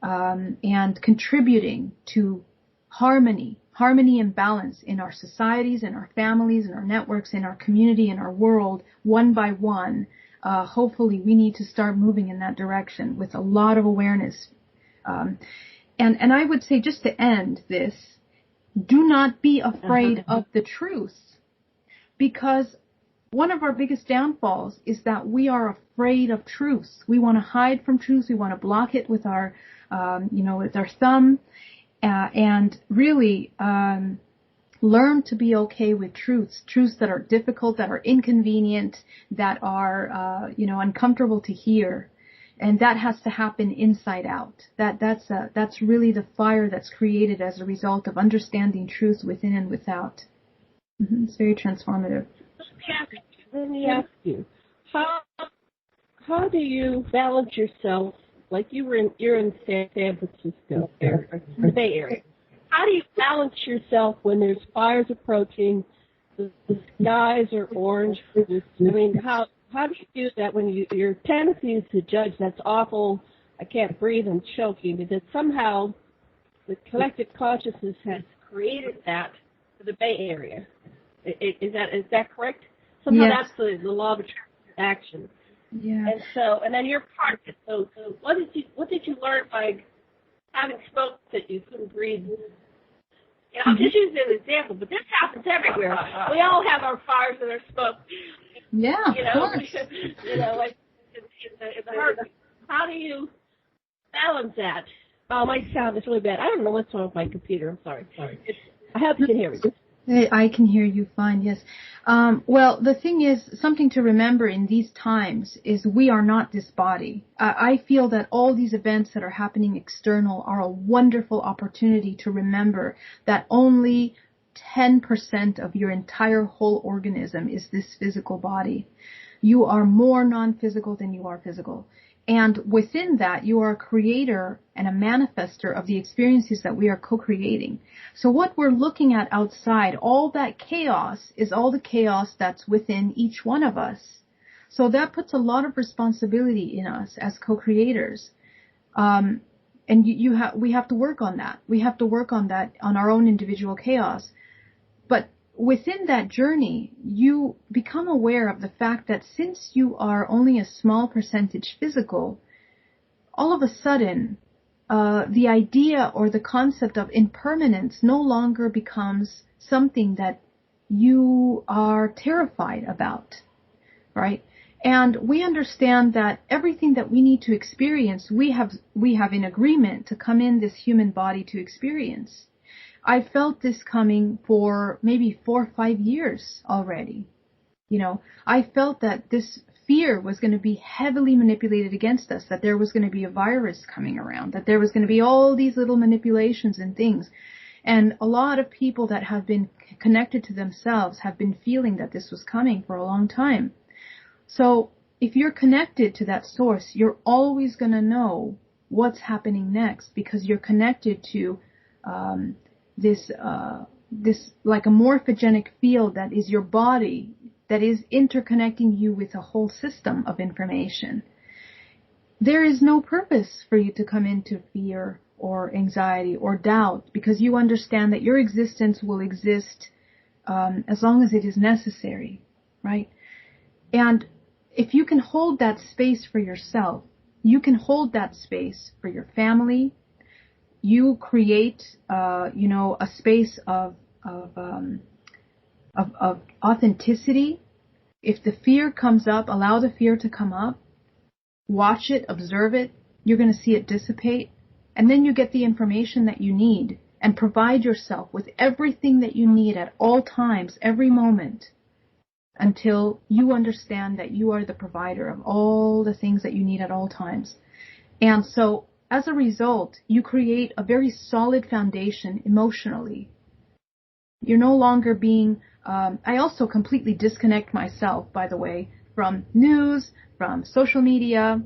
and contributing to harmony and balance in our societies, in our families, in our networks, in our community, in our world, one by one. Hopefully we need to start moving in that direction with a lot of awareness. And I would say, just to end this, do not be afraid of the truth, because one of our biggest downfalls is that we are afraid of truth. We want to hide from truth. We want to block it with our, with our thumb, and really learn to be okay with truths that are difficult, that are inconvenient, that are, uncomfortable to hear. And that has to happen inside out. That's really the fire that's created as a result of understanding truth within and without. It's very transformative. Let me ask you, how do you balance yourself? Like you're in San Francisco, the Bay Area. How do you balance yourself when there's fires approaching, the skies are orange? How do you do that when your tendency is to judge, that's awful, I can't breathe, I'm choking, because somehow the collective consciousness has created that for the Bay Area. Is that correct? Somehow Yes. That's the law of action. Yeah. And then you're part of it. So what did you learn by having smoke that you couldn't breathe? I'm just using an example, but this happens everywhere. We all have our fires and our smoke. Yeah, of course. Like in the heart. How do you balance that? Oh, my sound is really bad. I don't know what's wrong with my computer. I'm sorry. I hope you can hear me. I can hear you fine, yes. Well, the thing is, something to remember in these times is we are not this body. I feel that all these events that are happening external are a wonderful opportunity to remember that only 10% of your entire whole organism is this physical body. You are more non-physical than you are physical. And within that, you are a creator and a manifester of the experiences that we are co-creating. So what we're looking at outside, all that chaos, is all the chaos that's within each one of us. So that puts a lot of responsibility in us as co-creators. And we have to work on that. We have to work on that, on our own individual chaos. But within that journey, you become aware of the fact that since you are only a small percentage physical, all of a sudden, the idea or the concept of impermanence no longer becomes something that you are terrified about, right? And we understand that everything that we need to experience, we have in agreement to come in this human body to experience. I felt this coming for maybe 4 or 5 years already. I felt that this fear was going to be heavily manipulated against us, that there was going to be a virus coming around, that there was going to be all these little manipulations and things. And a lot of people that have been connected to themselves have been feeling that this was coming for a long time. So if you're connected to that source, you're always going to know what's happening next, because you're connected to this like a morphogenic field that is your body, that is interconnecting you with a whole system of information. There is no purpose for you to come into fear or anxiety or doubt, because you understand that your existence will exist as long as it is necessary, right? And if you can hold that space for yourself, you can hold that space for your family. You create, a space of authenticity. If the fear comes up, allow the fear to come up. Watch it, observe it. You're going to see it dissipate. And then you get the information that you need and provide yourself with everything that you need at all times, every moment, until you understand that you are the provider of all the things that you need at all times. And so, as a result, you create a very solid foundation emotionally. You're no longer being, I also completely disconnect myself, by the way, from news, from social media.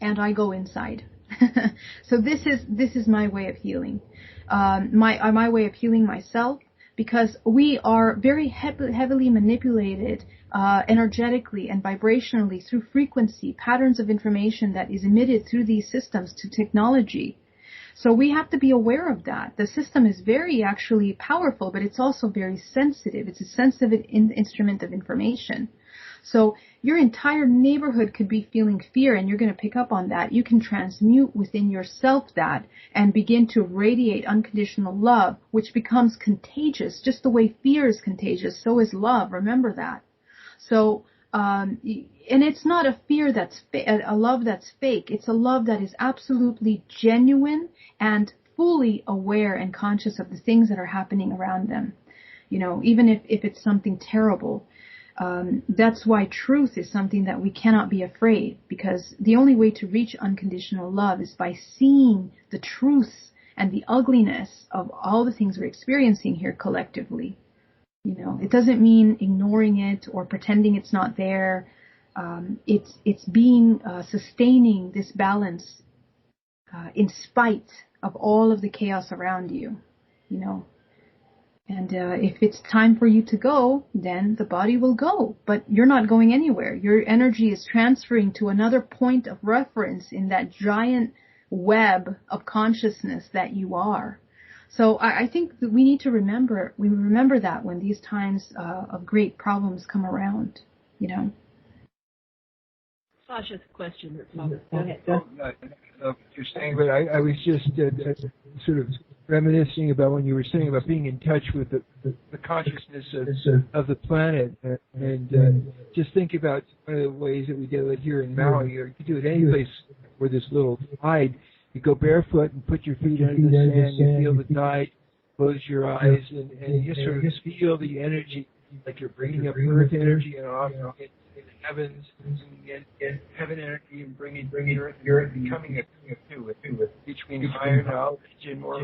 and I go inside. So this is my way of healing, my way of healing myself, because we are very heavily manipulated energetically and vibrationally through frequency, patterns of information that is emitted through these systems to technology. So we have to be aware of that. The system is very actually powerful, but it's also very sensitive. It's a sensitive instrument of information. So your entire neighborhood could be feeling fear, and you're going to pick up on that. You can transmute within yourself that and begin to radiate unconditional love, which becomes contagious. Just the way fear is contagious, so is love. Remember that. So, and it's not a fear that's a love that's fake. It's a love that is absolutely genuine and fully aware and conscious of the things that are happening around them. You know, even if it's something terrible. That's why truth is something that we cannot be afraid, because the only way to reach unconditional love is by seeing the truth and the ugliness of all the things we're experiencing here collectively. You know, it doesn't mean ignoring it or pretending it's not there. It's being sustaining this balance in spite of all of the chaos around you. You know. And if it's time for you to go, then the body will go. But you're not going anywhere. Your energy is transferring to another point of reference in that giant web of consciousness that you are. So I think that we need to remember that when these times of great problems come around, you know. Sasha's question. Go ahead. You're saying, but I was just sort of reminiscing about when you were saying about being in touch with the consciousness of the planet, and just think about one of the ways that we do it here in Maui, or you can do it any place where there's little tide. You go barefoot and put your feet under the sand, you feel the tide, close your eyes, and you sort of feel the energy, like you're bringing up earth energy and off in the heavens, and heaven energy, and bringing you're becoming a two between higher knowledge and more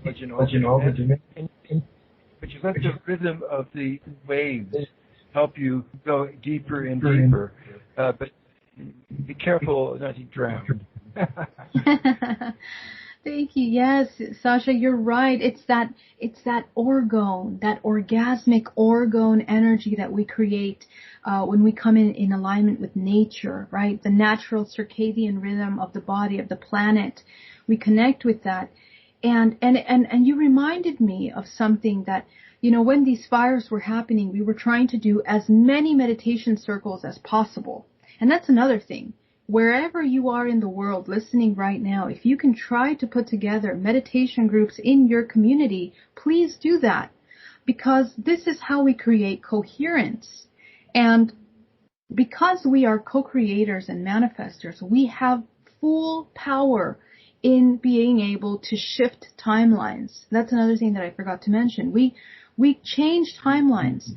knowledge and but you let the rhythm of the waves help you go deeper and deeper, but be careful not to drown. Thank you. Yes, Sasha, you're right. It's that orgone, that orgasmic orgone energy that we create when we come in alignment with nature, right? The natural circadian rhythm of the body, of the planet. We connect with that. And you reminded me of something that, you know, when these fires were happening, we were trying to do as many meditation circles as possible. And that's another thing. Wherever you are in the world listening right now, if you can try to put together meditation groups in your community, please do that, because this is how we create coherence. And because we are co-creators and manifestors, we have full power in being able to shift timelines. That's another thing that I forgot to mention. We change timelines,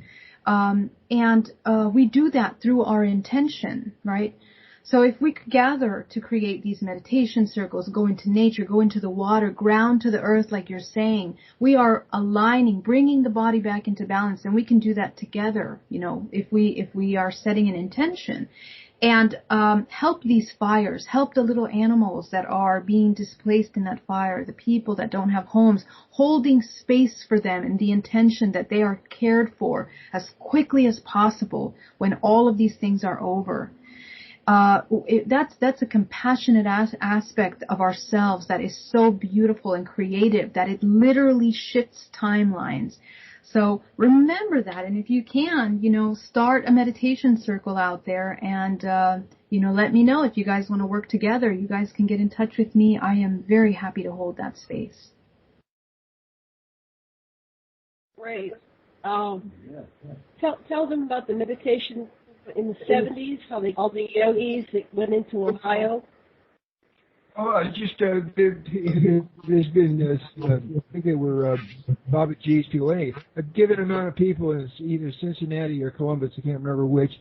and we do that through our intention, right? So if we could gather to create these meditation circles, go into nature, go into the water, ground to the earth, like you're saying, we are aligning, bringing the body back into balance, and we can do that together, you know, if we are setting an intention. And help these fires, help the little animals that are being displaced in that fire, the people that don't have homes, holding space for them in the intention that they are cared for as quickly as possible when all of these things are over. That's a compassionate aspect of ourselves that is so beautiful and creative that it literally shifts timelines. So remember that, and if you can, you know, start a meditation circle out there, and you know, let me know if you guys want to work together. You guys can get in touch with me. I am very happy to hold that space. Great. Tell them about the meditation in the 70s, how all the yogis that went into Ohio. Oh, just there's been I think they were Babaji's people. A given amount of people in either Cincinnati or Columbus, I can't remember which,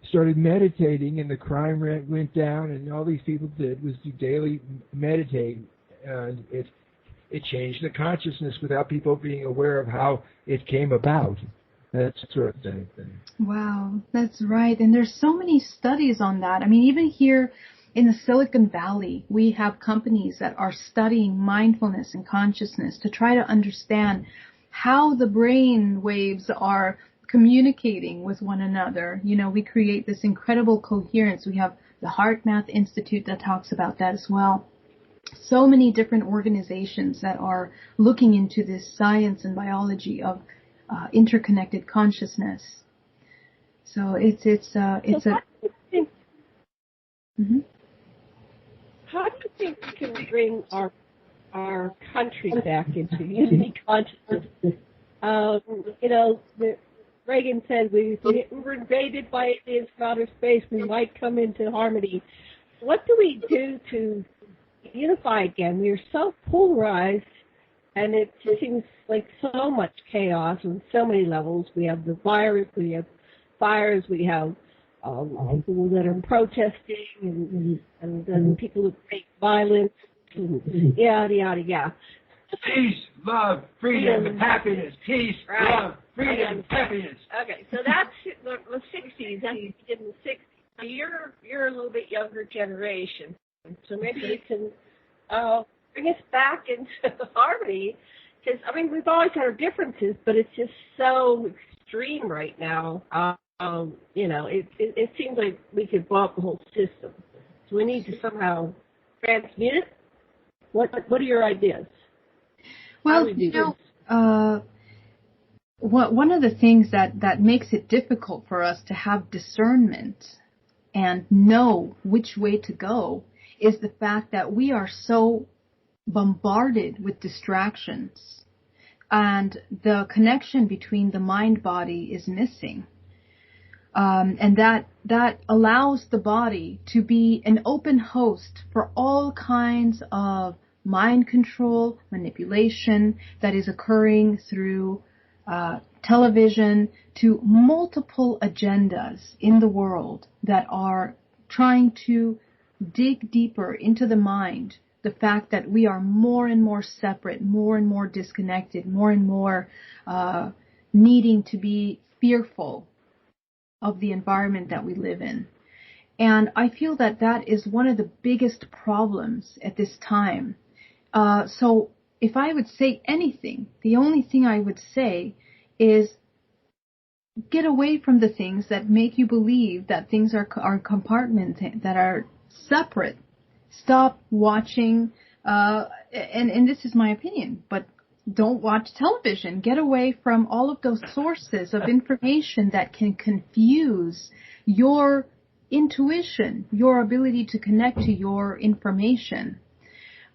started meditating, and the crime rate went down, and all these people did was to daily meditate, and it changed the consciousness without people being aware of how it came about. That sort of thing. Wow, that's right. And there's so many studies on that. I mean, even here in the Silicon Valley, we have companies that are studying mindfulness and consciousness to try to understand how the brain waves are communicating with one another. You know, we create this incredible coherence. We have the Heart Math Institute that talks about that as well. So many different organizations that are looking into this science and biology of interconnected consciousness. So it's a. Mm-hmm. How do you think we can bring our country back into unity consciousness? You know, Reagan said we were invaded by aliens from outer space. We might come into harmony. What do we do to unify again? We are so polarized, and it seems like so much chaos on so many levels. We have the virus, we have fires, we have people that are protesting, and people who create violence, and yada, yada, yada. Peace, love, freedom, happiness. Peace, love, freedom, happiness. Okay, so that's the 60s. That's in the 60s. Now you're a little bit younger generation, so maybe you can bring us back into harmony. Because I mean, we've always had our differences, but it's just so extreme right now. You know, it seems like we could blow up the whole system. So we need to somehow transmute it. What are your ideas? Well, you know, one of the things that makes it difficult for us to have discernment and know which way to go is the fact that we are so bombarded with distractions, and the connection between the mind-body is missing. And that allows the body to be an open host for all kinds of mind control, manipulation that is occurring through television, to multiple agendas in the world that are trying to dig deeper into the mind, the fact that we are more and more separate, more and more disconnected, more and more needing to be fearful of the environment that we live in. And I feel that that is one of the biggest problems at this time. So if I would say anything, the only thing I would say is get away from the things that make you believe that things are compartments that are separate. Stop watching, and this is my opinion, but don't watch television. Get away from all of those sources of information that can confuse your intuition, your ability to connect to your information.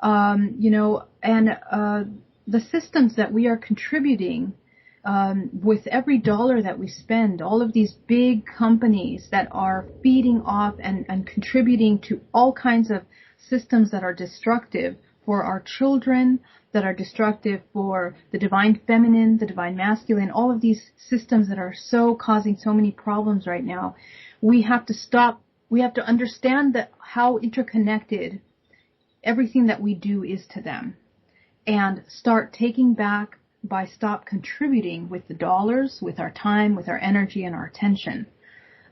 You know, and the systems that we are contributing with every dollar that we spend, all of these big companies that are feeding off and contributing to all kinds of systems that are destructive for our children, that are destructive for the divine feminine, the divine masculine, all of these systems that are so causing so many problems right now. We have to stop. We have to understand that how interconnected everything that we do is to them, and start taking back by stop contributing with the dollars, with our time, with our energy, and our attention.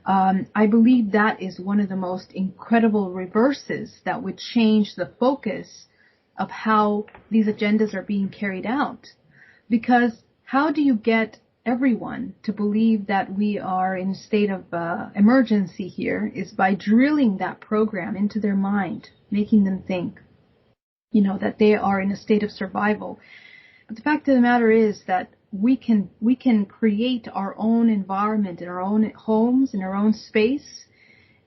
I believe that is one of the most incredible reverses that would change the focus of how these agendas are being carried out. Because how do you get everyone to believe that we are in a state of emergency here is by drilling that program into their mind, making them think, you know, that they are in a state of survival. But the fact of the matter is that we can create our own environment in our own homes, in our own space,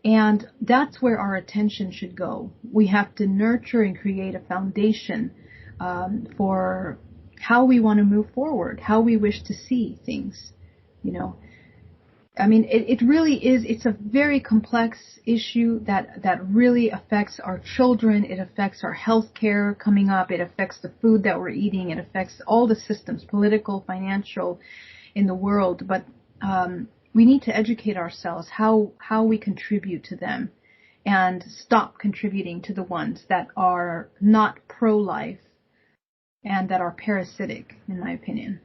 and that's where our attention should go. We have to nurture and create a foundation for how we want to move forward, how we wish to see things, you know. I mean, it really is, it's a very complex issue that really affects our children. It affects our health care coming up. It affects the food that we're eating. It affects all the systems, political, financial, in the world. But we need to educate ourselves how we contribute to them and stop contributing to the ones that are not pro-life and that are parasitic, in my opinion.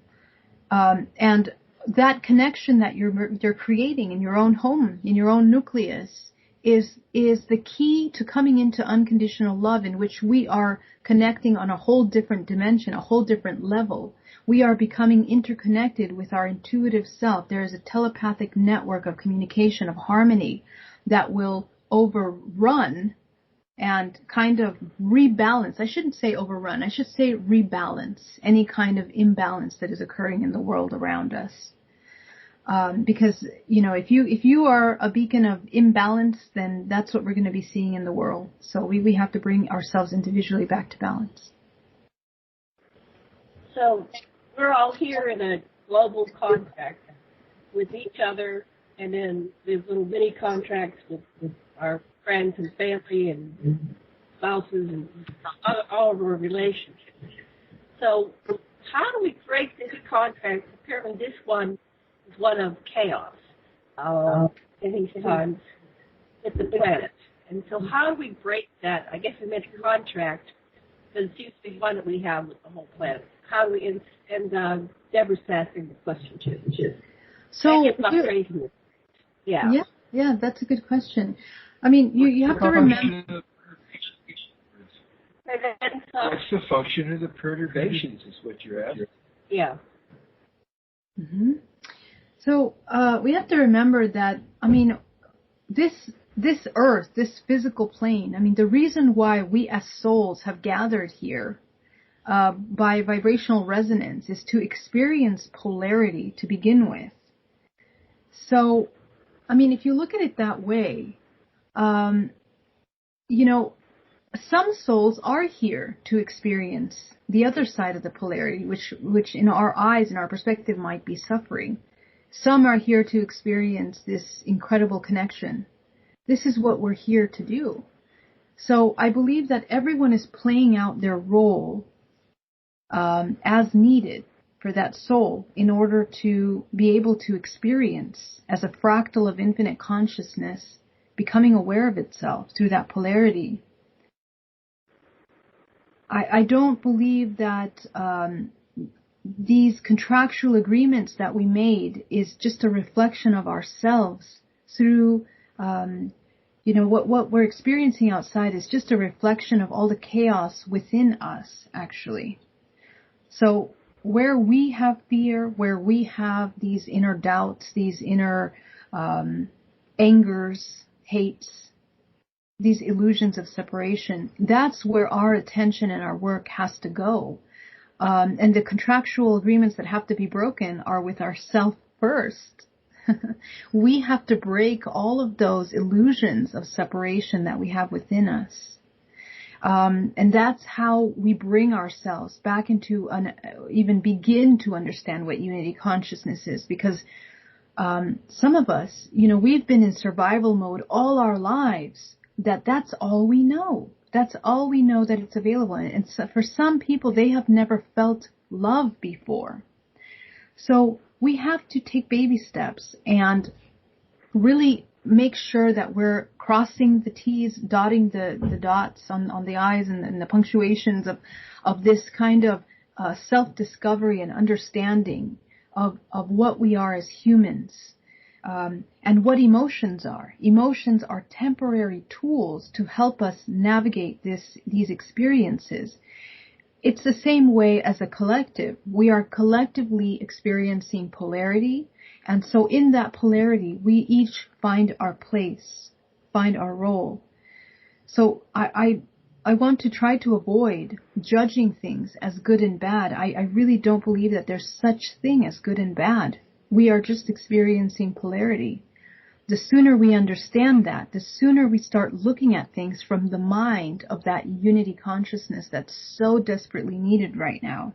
And that connection that you're creating in your own home, in your own nucleus, is the key to coming into unconditional love, in which we are connecting on a whole different dimension, a whole different level. We are becoming interconnected with our intuitive self. There is a telepathic network of communication, of harmony, that will overrun and kind of rebalance. I shouldn't say overrun. I should say rebalance any kind of imbalance that is occurring in the world around us. Because, if you are a beacon of imbalance, then that's what we're going to be seeing in the world. So we have to bring ourselves individually back to balance. So we're all here in a global contract with each other, and then there's little mini contracts with our friends and family and spouses and all of our relationships. So how do we break this contract? Apparently this one is one of chaos in these times with the planet. And so how do we break that? I guess we meant a contract, because it seems to be one that we have with the whole planet. How do we, and Debra's asking the question too. So, yeah, that's a good question. I mean, you have to remember. What's the function of the perturbations is what you're asking. Yeah. Mm-hmm. So we have to remember that, I mean, this earth, this physical plane, I mean, the reason why we as souls have gathered here by vibrational resonance is to experience polarity to begin with. So, I mean, if you look at it that way, some souls are here to experience the other side of the polarity, which in our eyes, in our perspective, might be suffering. Some are here to experience this incredible connection. This is what we're here to do. So I believe that everyone is playing out their role as needed for that soul in order to be able to experience, as a fractal of infinite consciousness, becoming aware of itself through that polarity. I don't believe that these contractual agreements that we made is just a reflection of ourselves through, what we're experiencing outside is just a reflection of all the chaos within us, actually. So where we have fear, where we have these inner doubts, these inner angers, hates, these illusions of separation, that's where our attention and our work has to go. And the contractual agreements that have to be broken are with ourself first. We have to break all of those illusions of separation that we have within us. And that's how we bring ourselves back into even begin to understand what unity consciousness is. Because some of us, we've been in survival mode all our lives. That's all we know. That's all we know that it's available. And so for some people, they have never felt love before. So we have to take baby steps and really make sure that we're crossing the T's, dotting the dots on the I's and the punctuations of this kind of self-discovery and understanding of what we are as humans. And what emotions are. Emotions are temporary tools to help us navigate these experiences. It's the same way as a collective. We are collectively experiencing polarity, and so in that polarity, we each find our place, find our role. So I want to try to avoid judging things as good and bad. I really don't believe that there's such thing as good and bad. We are just experiencing polarity. The sooner we understand that, the sooner we start looking at things from the mind of that unity consciousness that's so desperately needed right now.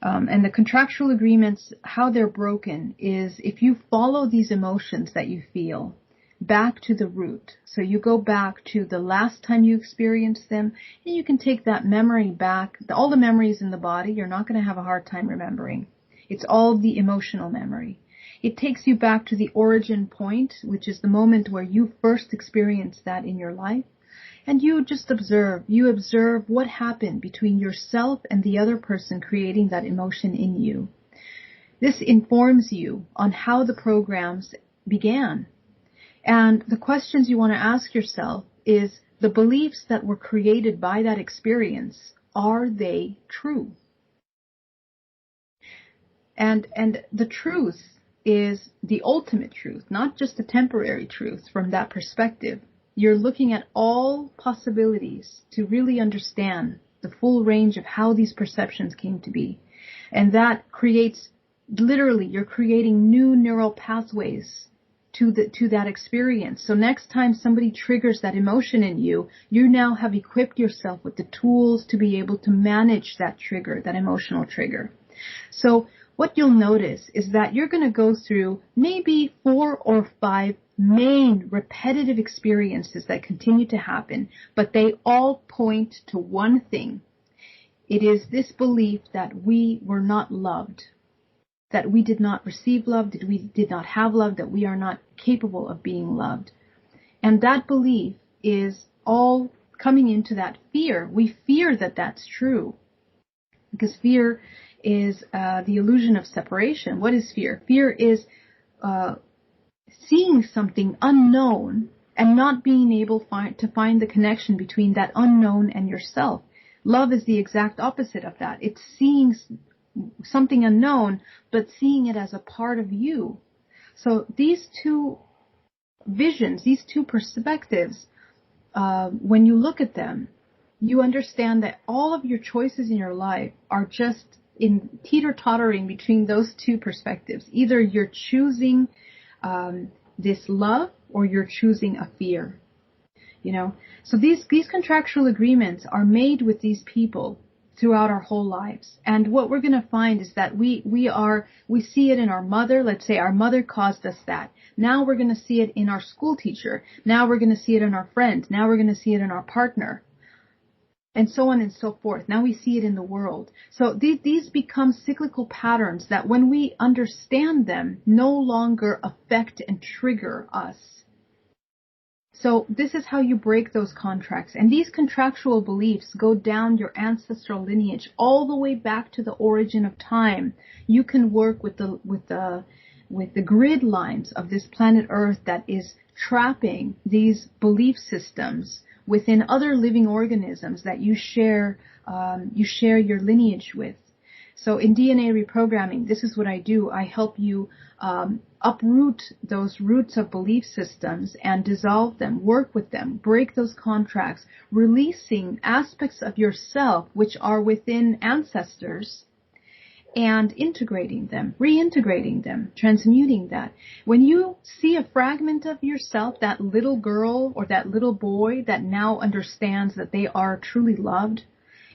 And the contractual agreements, how they're broken is if you follow these emotions that you feel back to the root. So you go back to the last time you experienced them, and you can take that memory back. All the memories in the body, you're not going to have a hard time remembering. It's all the emotional memory. It takes you back to the origin point, which is the moment where you first experienced that in your life. And you just observe. You observe what happened between yourself and the other person creating that emotion in you. This informs you on how the programs began. And the questions you want to ask yourself is, the beliefs that were created by that experience, are they true? And the truth is the ultimate truth, not just a temporary truth from that perspective. You're looking at all possibilities to really understand the full range of how these perceptions came to be. And that creates, literally, you're creating new neural pathways to that experience. So next time somebody triggers that emotion in you, you now have equipped yourself with the tools to be able to manage that trigger, that emotional trigger. So what you'll notice is that you're going to go through maybe 4 or 5 main repetitive experiences that continue to happen, but they all point to one thing. It is this belief that we were not loved, that we did not receive love, that we did not have love, that we are not capable of being loved. And that belief is all coming into that fear. We fear that that's true, because fear is the illusion of separation. What is fear? Fear is seeing something unknown and not being able to find the connection between that unknown and yourself. Love is the exact opposite of that. It's seeing something unknown, but seeing it as a part of you. So these two visions, these two perspectives, when you look at them, you understand that all of your choices in your life are just in teeter-tottering between those two perspectives. Either you're choosing this love or you're choosing a fear. You know, so these contractual agreements are made with these people throughout our whole lives. And what we're going to find is that we see it in our mother. Let's say our mother caused us that. Now we're going to see it in our school teacher. Now we're going to see it in our friend. Now we're going to see it in our partner. And so on and so forth. Now we see it in the world. So these become cyclical patterns that, when we understand them, no longer affect and trigger us. So this is how you break those contracts. And these contractual beliefs go down your ancestral lineage all the way back to the origin of time. You can work with the grid lines of this planet Earth that is trapping these belief systems within other living organisms that you share your lineage with. So in DNA reprogramming, this is what I do. I help you uproot those roots of belief systems and dissolve them, work with them, break those contracts, releasing aspects of yourself which are within ancestors, and integrating them, reintegrating them, transmuting that. When you see a fragment of yourself, that little girl or that little boy that now understands that they are truly loved,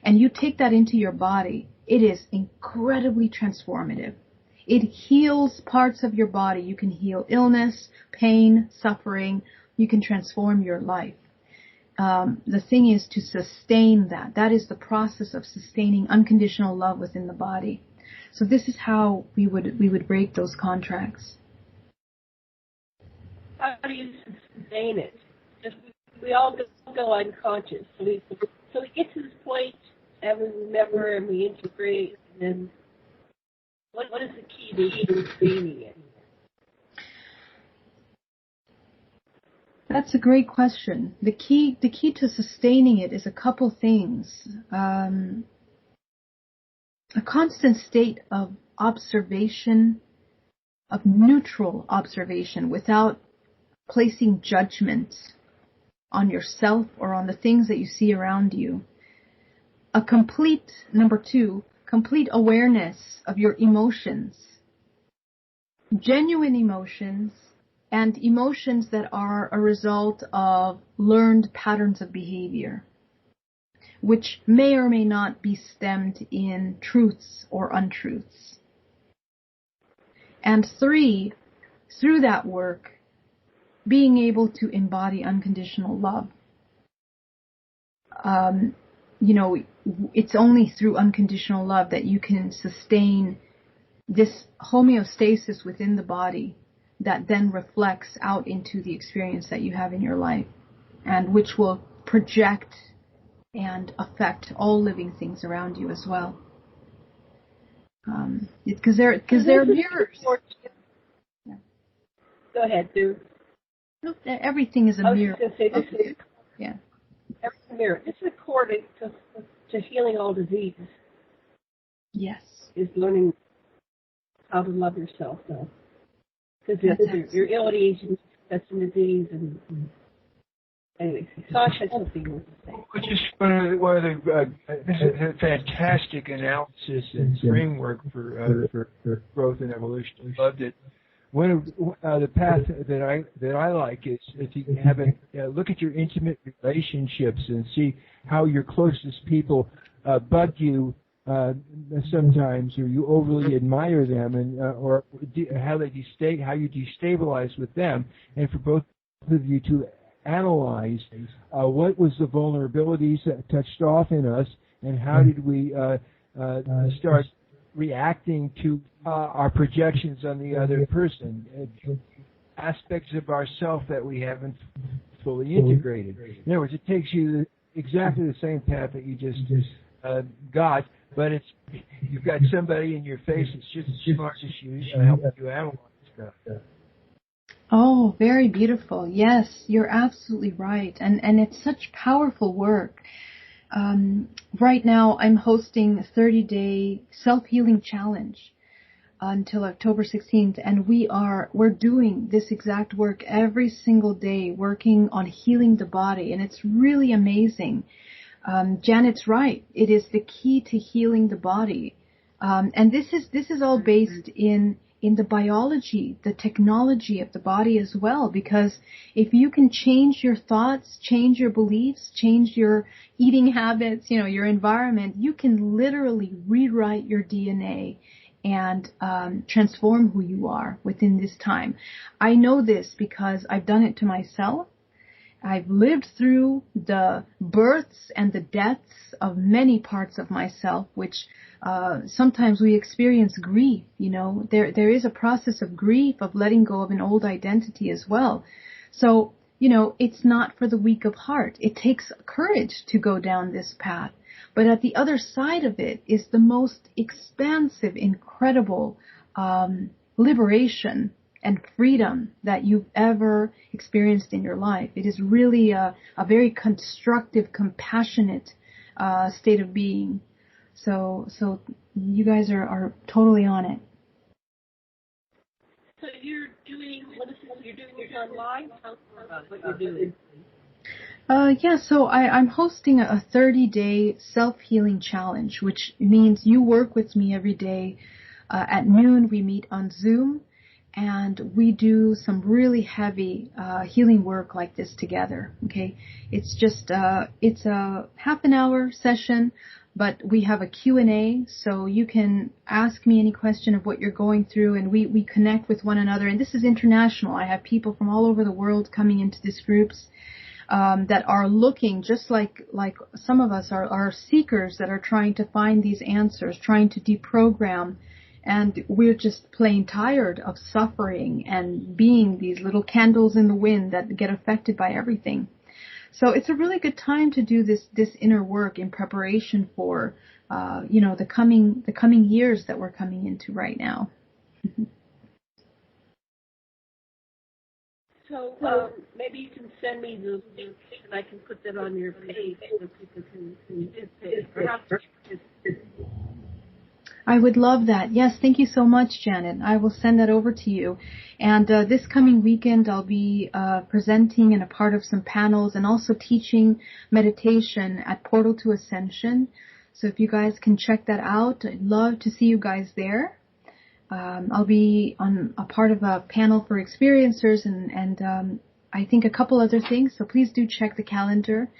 and you take that into your body, it is incredibly transformative. It heals parts of your body. You can heal illness, pain, suffering. You can transform your life. The thing is to sustain that. That is the process of sustaining unconditional love within the body. So this is how we would break those contracts. How do you sustain it? Just, we all go unconscious. So we get to this point, and we remember and we integrate, and then what is the key to sustaining it? That's a great question. The key to sustaining it is a couple things. A constant state of observation, of neutral observation, without placing judgment on yourself or on the things that you see around you. Number 2, complete awareness of your emotions. Genuine emotions and emotions that are a result of learned patterns of behavior, which may or may not be stemmed in truths or untruths. And 3, through that work, being able to embody unconditional love. It's only through unconditional love that you can sustain this homeostasis within the body that then reflects out into the experience that you have in your life, and which will project and affect all living things around you as well. Because they're mirrors. Yeah. Go ahead, Sue. Everything is a mirror. I was going to say, this is yeah. Everything's a mirror. This is a core to healing all disease. Yes. Is learning how to love yourself, though. Because you're ill at age, and that's a disease, and anyway, Sasha has something more to say. Which is one of the this is a fantastic analysis and framework for growth and evolution. I loved it. One of the path that I like is if you have look at your intimate relationships and see how your closest people bug you sometimes, or you overly admire them, and or how you destabilize with them, and for both of you to analyze what was the vulnerabilities that touched off in us, and how did we start reacting to our projections on the other person, aspects of ourself that we haven't fully integrated. In other words, it takes you exactly the same path that you just got, but you've got somebody in your face that's just as smart as you and helping you analyze stuff. Oh, very beautiful. Yes, you're absolutely right. And it's such powerful work. Right now, I'm hosting a 30-day self-healing challenge until October 16th, and we're doing this exact work every single day, working on healing the body, and it's really amazing. Janet's right. It is the key to healing the body. And this is all based in the biology, the technology of the body as well, because if you can change your thoughts, change your beliefs, change your eating habits, your environment, you can literally rewrite your DNA and transform who you are within this time. I know this because I've done it to myself. I've lived through the births and the deaths of many parts of myself, which sometimes we experience grief. There is a process of grief, of letting go of an old identity as well. So, it's not for the weak of heart. It takes courage to go down this path. But at the other side of it is the most expansive, incredible liberation and freedom that you've ever experienced in your life. It is really a very constructive, compassionate state of being. So you guys are totally on it. So you're doing this online? Tell us about what you're doing. Yeah, so I'm hosting a 30-day self-healing challenge, which means you work with me every day. At noon, we meet on Zoom, and we do some really heavy healing work like this together, okay? It's just, it's a half an hour session, but we have a Q&A, so you can ask me any question of what you're going through, and we connect with one another. And this is international. I have people from all over the world coming into these groups that are looking, just like some of us are seekers that are trying to find these answers, trying to deprogram. And we're just plain tired of suffering and being these little candles in the wind that get affected by everything. So it's a really good time to do this inner work in preparation for, the coming years that we're coming into right now. So maybe you can send me those links and I can put that on your page so people can visit. I would love that. Yes, thank you so much, Janet. I will send that over to you. And this coming weekend, I'll be presenting and a part of some panels and also teaching meditation at Portal to Ascension. So if you guys can check that out, I'd love to see you guys there. I'll be on a part of a panel for experiencers and I think a couple other things. So please do check the calendar.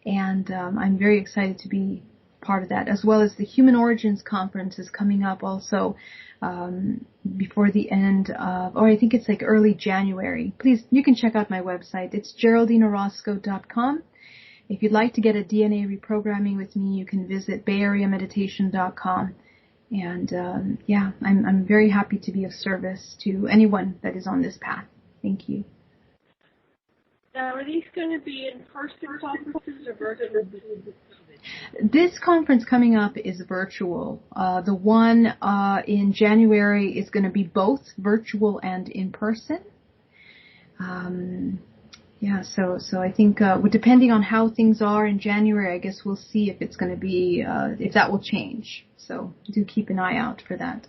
And I'm very excited to be part of that, as well as the Human Origins Conference is coming up also before the end of, or I think it's like early January. Please, you can check out my website. It's GeraldineOrozco.com. If you'd like to get a DNA reprogramming with me, you can visit BayAreaMeditation.com. And I'm very happy to be of service to anyone that is on this path. Thank you. Now, are these going to be in-person conferences or virtual? This conference coming up is virtual. The one in January is going to be both virtual and in person. Yeah, so I think depending on how things are in January, I guess we'll see if it's going to be if that will change. So do keep an eye out for that.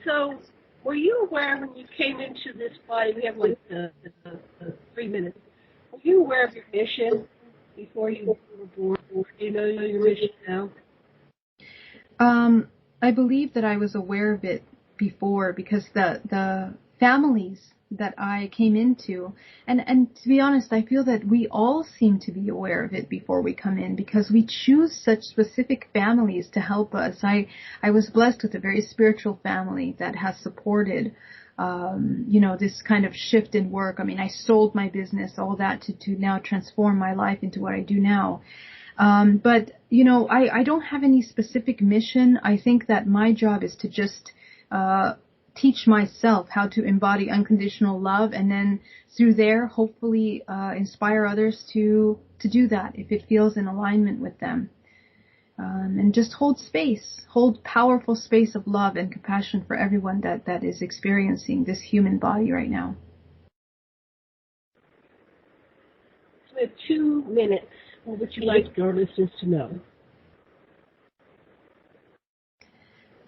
So, were you aware when you came into this body? We have like 3 minutes. Were you aware of your mission before you were born? Do you know your mission now? I believe that I was aware of it before because the families that I came into, and to be honest, I feel that we all seem to be aware of it before we come in because we choose such specific families to help us. I was blessed with a very spiritual family that has supported, this kind of shift in work. I mean, I sold my business, all that to now transform my life into what I do now. But I don't have any specific mission. I think that my job is to just, teach myself how to embody unconditional love, and then through there, hopefully, inspire others to do that if it feels in alignment with them. And just hold powerful space of love and compassion for everyone that is experiencing this human body right now. So we have 2 minutes. What would you like our listeners to know?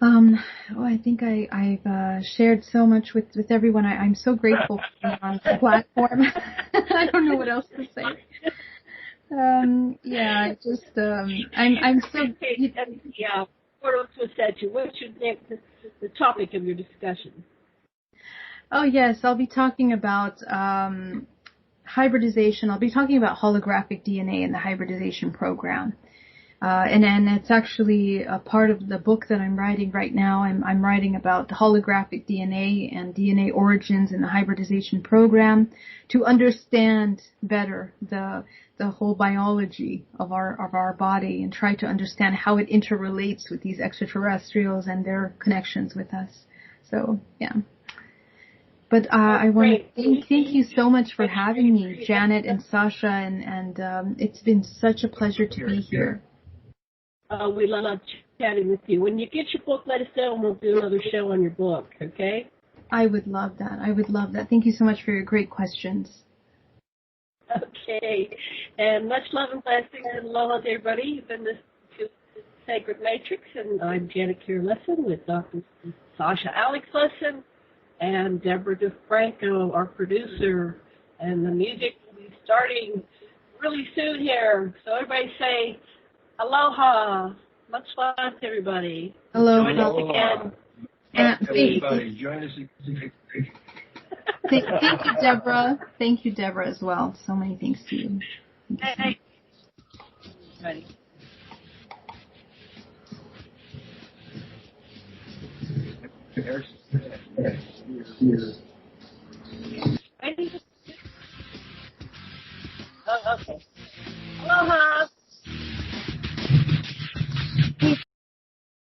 I think I've shared so much with everyone. I'm so grateful for being on the platform. I don't know what else to say. I'm so. Yeah, portal to Ascension. What's the topic of your discussion? Oh yes, I'll be talking about hybridization. I'll be talking about holographic DNA and the hybridization program. And it's actually a part of the book that I'm writing right now. I'm writing about the holographic DNA and DNA origins in the hybridization program to understand better the whole biology of our body and try to understand how it interrelates with these extraterrestrials and their connections with us. So, yeah. But I want to thank you so much for having me, Janet and Sasha, and it's been such a pleasure to be here. We love chatting with you. When you get your book, let us know, and we'll do another show on your book, okay? I would love that. Thank you so much for your great questions. Okay. And much love and blessings and aloha to everybody. You've been listening to Sacred Matrix, and I'm Janet Kier Lessin with Dr. Sasha Alex Lessin and Debra DeFranco, our producer. And the music will be starting really soon here. So everybody say, aloha. Much love to everybody. Aloha. Join us again. Everybody, join us again. Thank you, Debra. Thank you, Debra, as well. So many thanks to you. Hey. Ready. Here.